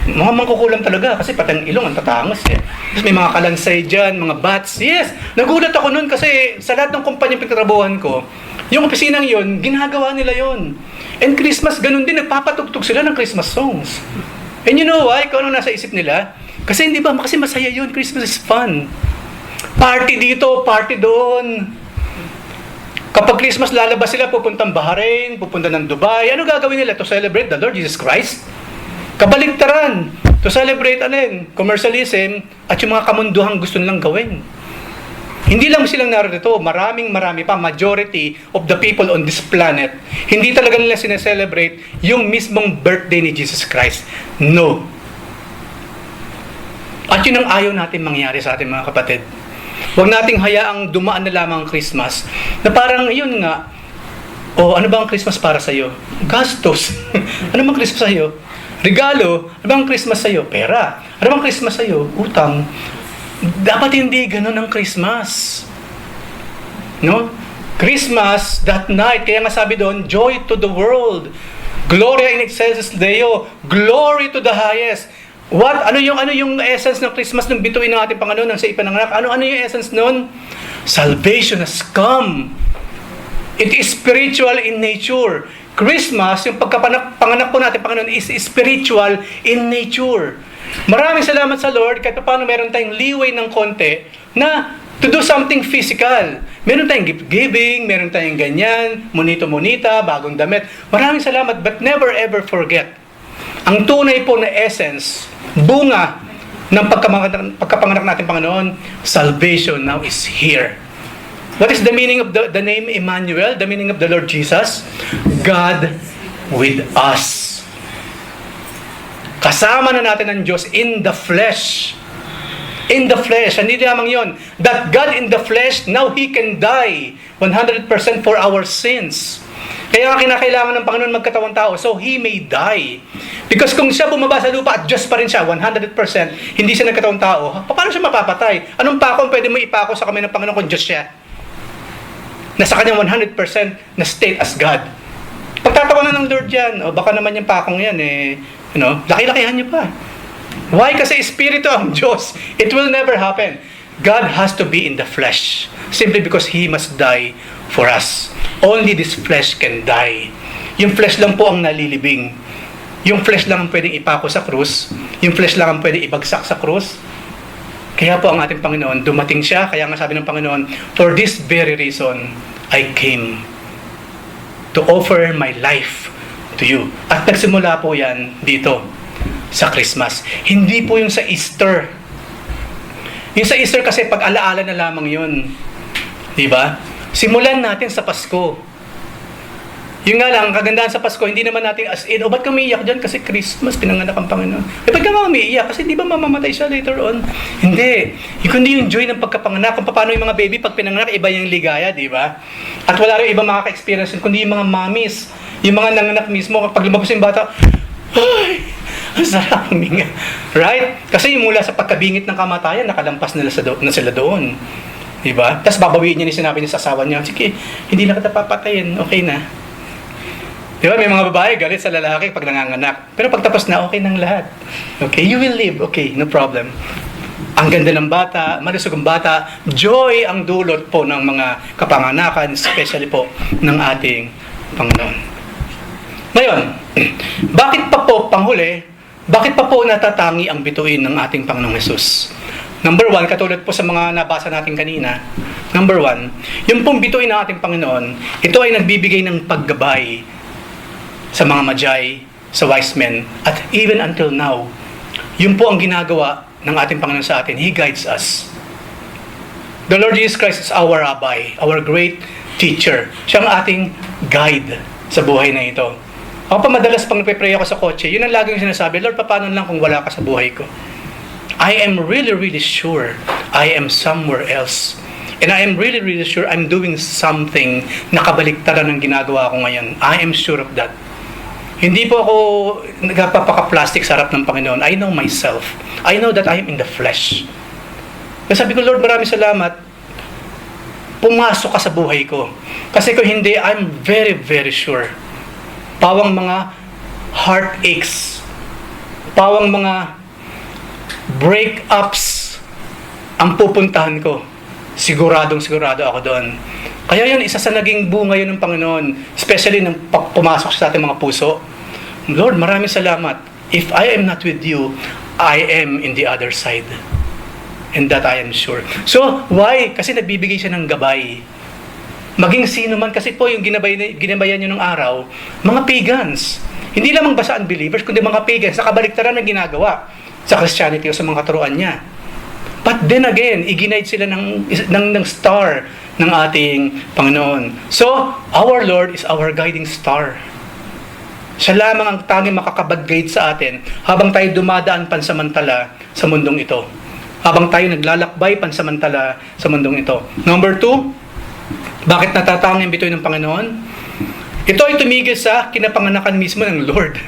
Mga mangkukulam talaga, kasi pati ang ilong, ang tatangos eh. Tapos may mga kalansay dyan, mga bats. Yes, nagulat ako nun kasi sa lahat ng kumpanya pagtatrabuhan ko, yung opisinang yun, ginagawa nila yun. And Christmas, ganun din, nagpapatugtog sila ng Christmas songs. And you know why? Kung ano nasa isip nila? Kasi hindi ba? Kasi masaya yun. Christmas is fun. Party dito, party doon. Kapag Christmas, lalabas sila, pupuntang Bahrain, pupunta ng Dubai. Ano gagawin nila? To celebrate the Lord Jesus Christ? Kabaligtaran. To celebrate commercialism at yung mga kamunduhang gusto nilang gawin. Hindi lang silang narito, marami pa, majority of the people on this planet, hindi talaga nila sineselebrate yung mismong birthday ni Jesus Christ. No. At yun ang ayaw natin mangyari sa ating mga kapatid. Huwag nating hayaang dumaan na lamang ang Christmas, na parang yun nga, ano ba ang Christmas para sa'yo? Gastos. Ano bang Christmas sa'yo? Regalo, ano bang Christmas sa'yo? Pera. Ano bang Christmas sa'yo? Utang. Dapat hindi ganun ang Christmas. No? Christmas, that night, kaya nga sabi doon, joy to the world. Gloria in excelsis Deo. Glory to the highest. Ano yung essence ng Christmas ng bituin ng ating Panginoon nang siya ipananganak? Ano yung essence nun? Salvation has come. It is spiritual in nature. Christmas, yung panganak po natin Panginoon is spiritual in nature. Maraming salamat sa Lord kahit paano meron tayong leeway ng konti na to do something physical. Meron tayong gift-giving, meron tayong ganyan, monito-monita, bagong damit. Maraming salamat, but never ever forget. Ang tunay po na essence, bunga ng pagkapanganak natin Panginoon, salvation now is here. What is the meaning of the name Emmanuel? The meaning of the Lord Jesus? God with us. Kasama na natin ang Diyos in the flesh. In the flesh. Hindi lamang yun. That God in the flesh, now He can die 100% for our sins. Kaya kinakailangan ng Panginoon magkatawang tao, so He may die. Because kung siya bumaba sa lupa at Diyos pa rin siya, 100%, hindi siya nagkatawang tao, paano siya mapapatay? Anong pako ang pwede mo ipako sa kamay ng Panginoon kung Diyos siya? Nasa kanyang 100% na state as God. Pagtatawanan ng Lord yan, o baka naman yung pakong yan, laki-lakihan niyo pa. Why? Kasi Espiritu ang Diyos. It will never happen. God has to be in the flesh. Simply because He must die for us. Only this flesh can die. Yung flesh lang po ang nalilibing. Yung flesh lang ang pwedeng ipako sa krus. Yung flesh lang ang pwedeng ibagsak sa krus. Kaya po ang ating Panginoon, dumating siya, kaya nga sabi ng Panginoon, for this very reason, I came to offer my life to you. At nagsimula po yan dito, sa Christmas. Hindi po yung sa Easter. Yung sa Easter kasi pag-alaala na lamang yun. Diba? Simulan natin sa Pasko. Yung nga lang, kagandahan sa Pasko, hindi naman natin as in, ba't ka umiiyak dyan? Kasi Christmas, pinanganak ang Panginoon. Ba't ka umiiyak? Kasi di ba mamamatay siya later on? Hindi. Kundi yung joy ng pagkapanganak, kung paano yung mga baby, pag pinanganak, iba yung ligaya, di ba? At wala rin ibang makaka-experience, kundi yung mga mommies, yung mga nanganak mismo, kapag lumabas yung bata, ay, ang sarap huminga. Right? Kasi yung mula sa pagkabingit ng kamatayan, nakalampas na sila doon. Diba? Tapos babawiin niya ni sinabi niya sa asawa niya, sige, hindi na kita papatayin, okay na. Diba? May mga babae galit sa lalaki pag nanganganak. Pero pagtapos na, okay ng lahat. Okay, you will live. Okay, no problem. Ang ganda ng bata, malusog ang bata, joy ang dulot po ng mga kapanganakan, especially po ng ating Panginoon. Ngayon, bakit pa po, panghuli, bakit pa po natatangi ang bituin ng ating Panginoong Hesus? Number 1, katulad po sa mga nabasa natin kanina, number 1, yung pong bituin ng ating Panginoon, ito ay nagbibigay ng paggabay sa mga Magi, sa wise men, at even until now, yun po ang ginagawa ng ating Panginoon sa atin. He guides us. The Lord Jesus Christ is our Rabbi, our great teacher. Siya ang ating guide sa buhay na ito. Ako pa madalas pang nagpe-pray ako sa kotse, yun ang laging sinasabi, Lord, paano lang kung wala ka sa buhay ko? I am really, really sure I am somewhere else. And I am really, really sure I'm doing something na kabaliktaran ng ginagawa ko ngayon. I am sure of that. Hindi po ako nagpapaka-plastic sa harap ng Panginoon. I know myself. I know that I am in the flesh. Kaya sabi ko, Lord, maraming salamat. Pumasok ka sa buhay ko. Kasi kung hindi, I'm very, very sure. Pawang mga heartaches. Pawang mga breakups ang pupuntahan ko. Siguradong sigurado ako doon. Kaya yun, isa sa naging bunga yun ng Panginoon. Especially nung pumasok sa ating mga puso. Lord, maraming salamat. If I am not with you, I am in the other side. And that I am sure. So, why? Kasi nagbibigay siya ng gabay. Maging sino man, kasi po yung ginabayan nyo ng araw, mga pagans. Hindi lamang basta unbelievers, kundi mga pagans na kabaliktaran na ginagawa sa Christianity o sa mga turuan niya. But then again, iginide sila ng star ng ating Panginoon. So, our Lord is our guiding star. Siya lamang ang tanging makakapag-guide sa atin habang tayo dumadaan pansamantala sa mundong ito. Habang tayo naglalakbay pansamantala sa mundong ito. Number 2, bakit natatangi ang bituin ng Panginoon? Ito ay tumigil sa kinapanganakan mismo ng Lord.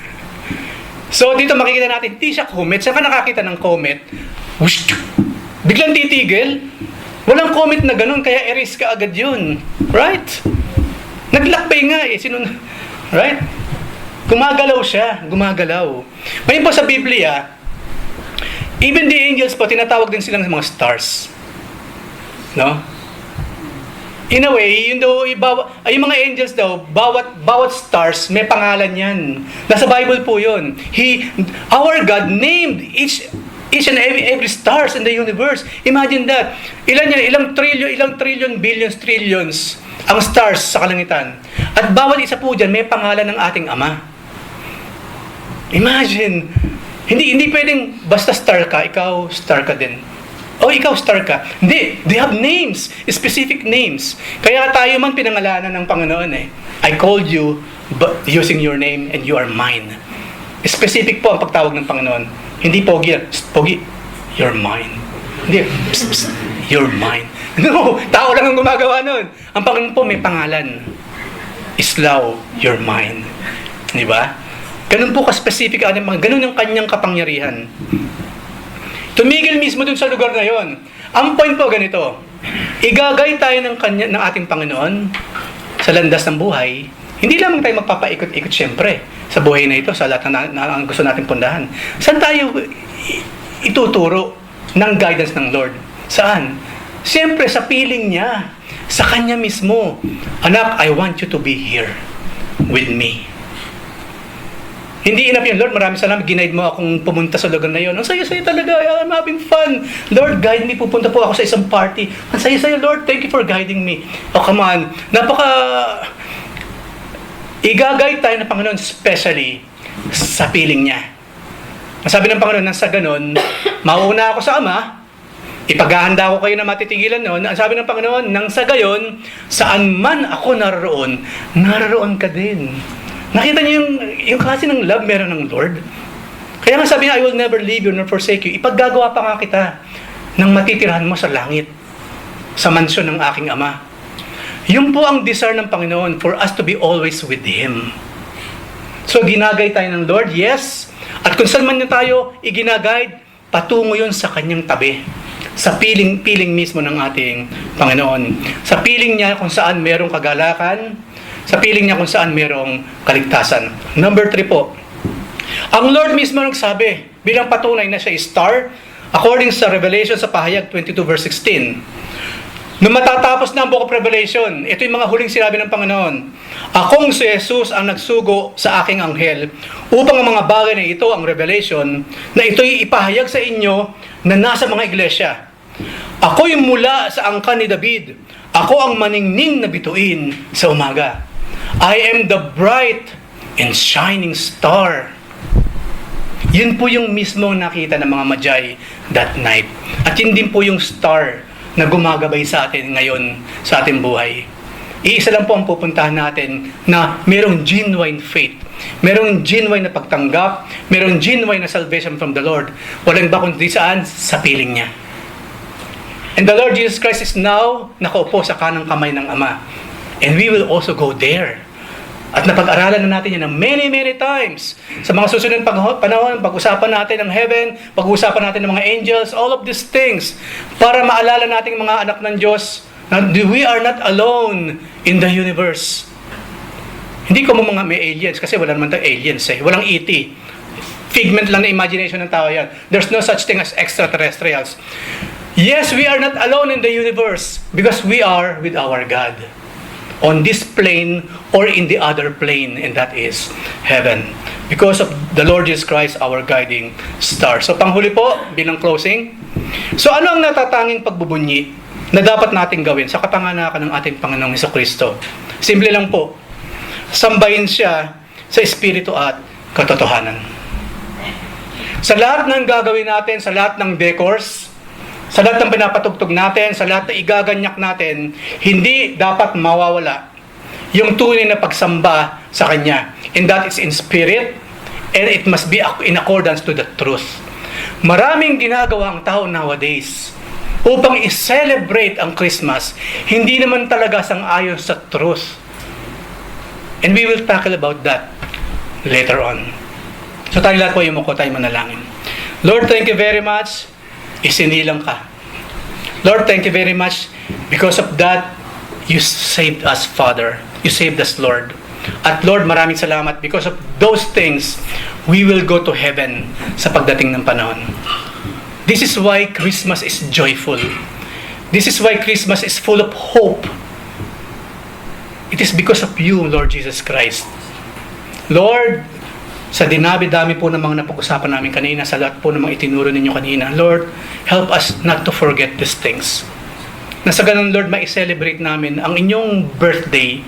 So dito makikita natin, hindi siya comet. Saan ka nakakita ng comet? Whoosh! Biglang titigil. Walang comet na ganun, kaya erase ka agad yun. Right? Naglakbay nga eh. Right? Gumagalaw siya. Gumagalaw. Ngayon po sa Biblia, even the angels po, tinatawag din silang mga stars. No? In a way, yung mga angels daw, bawat stars, may pangalan yan. Nasa Bible po yun. Our God named each and every stars in the universe. Imagine that. Ilang trillion, billions, trillions ang stars sa kalangitan. At bawat isa po dyan, may pangalan ng ating Ama. Imagine. Hindi pwedeng basta star ka, ikaw star ka din. O ikaw star ka. Hindi. They have names. Specific names. Kaya tayo man pinangalanan ng Panginoon eh. I called you using your name and you are mine. Specific po ang pagtawag ng Panginoon. Hindi pogi yan. Pogi, you're mine. Hindi, psst, psst, you're mine. No, tao lang ang gumagawa nun. Ang Panginoon po may pangalan. Islaw, you're mine. Di ba? Ganun po ka-specific. Ganun ang kanyang kapangyarihan. Tumigil mismo dun sa lugar na yon. Ang point po ganito, igagay tayo ng ating Panginoon sa landas ng buhay. Hindi lamang tayo magpapaikot-ikot siyempre sa buhay na ito, sa lahat na gusto natin pundahan. Saan tayo ituturo ng guidance ng Lord? Saan? Siyempre sa piling niya, sa Kanya mismo. Anak, I want you to be here with me. Hindi enough yun, Lord, maraming salamat, ginaid mo akong pumunta sa lugar na yun. Ang saya-saya talaga, I'm having fun. Lord, guide me, pupunta po ako sa isang party. Ang saya-saya, Lord, thank you for guiding me. Oh, come on. Igagay tayo ng Panginoon, especially sa piling niya. Ang sabi ng Panginoon, nang sa ganon, mauna ako sa Ama, ipaghahanda ko kayo na matitigilan noon. Ang sabi ng Panginoon, nang sa gayon, saan man ako naroon ka din. Nakita niyo yung klase ng love meron ng Lord? Kaya nga sabi niya, I will never leave you nor forsake you. Ipaggagawa pa nga kita ng matitirahan mo sa langit, sa mansyon ng aking Ama. Yun po ang desire ng Panginoon for us to be always with Him. So, ginagay tayo ng Lord, yes. At kung saan man niya tayo iginagay, patungo yun sa Kanyang tabi. Sa piling mismo ng ating Panginoon. Sa piling niya kung saan merong kagalakan, sa piling niya kung saan merong kaligtasan. Number 3 po. Ang Lord mismo nagsabi, bilang patunay na siya star, according sa Revelation sa Pahayag 22 verse 16. Nung matatapos na ang Book of Revelation, ito yung mga huling sinabi ng Panginoon. Akong si Jesus ang nagsugo sa aking anghel upang ang mga bagay na ito, ang Revelation, na ito'y ipahayag sa inyo na nasa mga iglesia. Ako'y mula sa angkan ni David. Ako ang maningning na bituin sa umaga. I am the bright and shining star. Yun po yung mismo nakita ng mga Magi that night. At yun din po yung star na gumagabay sa atin ngayon sa ating buhay. Iisa lang po ang pupuntahan natin na merong genuine faith. Merong genuine na pagtanggap. Merong genuine na salvation from the Lord. Walang ba kundi saan? Sa piling niya. And the Lord Jesus Christ is now nakaupo sa kanang kamay ng Ama. And we will also go there. At napag-aralan na natin yan many, many times. Sa mga susunod panahon, pag-usapan natin ng heaven, pag-usapan natin ng mga angels, all of these things, para maalala natin mga anak ng Diyos na we are not alone in the universe. Hindi ko mga may aliens, kasi wala naman tayong aliens eh. Walang ET. Figment lang na imagination ng tao yan. There's no such thing as extraterrestrials. Yes, we are not alone in the universe because we are with our God. On this plane or in the other plane, and that is heaven. Because of the Lord Jesus Christ, our guiding star. So panghuli po, bilang closing. So ano ang natatanging pagbubunyi na dapat nating gawin sa kapanganakan ng ating Panginoong Hesukristo? Simple lang po. Sambahin siya sa espiritu at katotohanan. Sa lahat ng gagawin natin, sa lahat ng decors, sa lahat ng pinapatugtog natin, sa lahat na igaganyak natin, hindi dapat mawawala yung tunay na pagsamba sa Kanya. And that is in spirit, and it must be in accordance to the truth. Maraming ginagawa ang tao nowadays upang i-celebrate ang Christmas, hindi naman talaga sang-ayon sa truth. And we will tackle about that later on. So tayo lahat po yung muko, tayo manalangin. Lord, thank you very much. Isinilang ka. Lord, thank you very much. Because of that, you saved us, Father. You saved us, Lord. At Lord, maraming salamat. Because of those things, we will go to heaven sa pagdating ng panahon. This is why Christmas is joyful. This is why Christmas is full of hope. It is because of you, Lord Jesus Christ. Lord, sa dinabi-dami po ng mga napag-usapan namin kanina, sa lahat po ng mga itinuro ninyo kanina, Lord, help us not to forget these things. Na sa ganun, Lord, ma-celebrate namin ang inyong birthday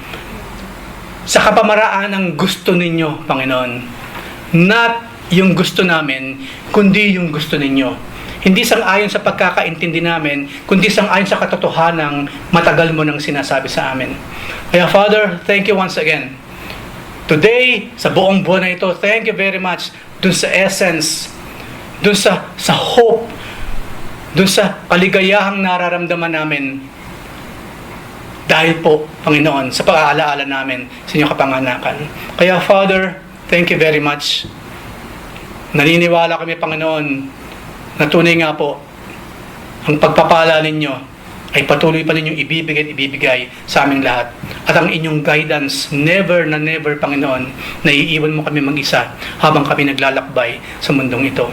sa kapamaraan ng gusto ninyo, Panginoon. Not yung gusto namin, kundi yung gusto ninyo. Hindi sang-ayon sa pagkakaintindi namin, kundi sang-ayon sa katotohanang matagal mo nang sinasabi sa amin. Kaya Father, thank you once again. Today, sa buong buwan na ito, thank you very much dun sa essence, dun sa hope, dun sa kaligayahang nararamdaman namin. Dahil po, Panginoon, sa pag-aalaala namin sa inyong kapanganakan. Kaya Father, thank you very much. Naniniwala kami, Panginoon, na tunay nga po, ang pagpapala ninyo ay patuloy pa ninyong ibibigay sa aming lahat. At ang inyong guidance, never na never, Panginoon, na iiwan mo kami mag-isa habang kami naglalakbay sa mundong ito.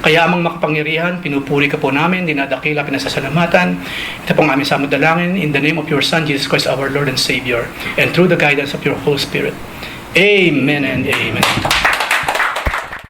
Kaya amang makapangyarihan, pinupuri ka po namin, dinadakila, pinasasalamatan. Ito pong aming samudalangin in the name of your Son, Jesus Christ, our Lord and Savior, and through the guidance of your Holy Spirit. Amen and amen.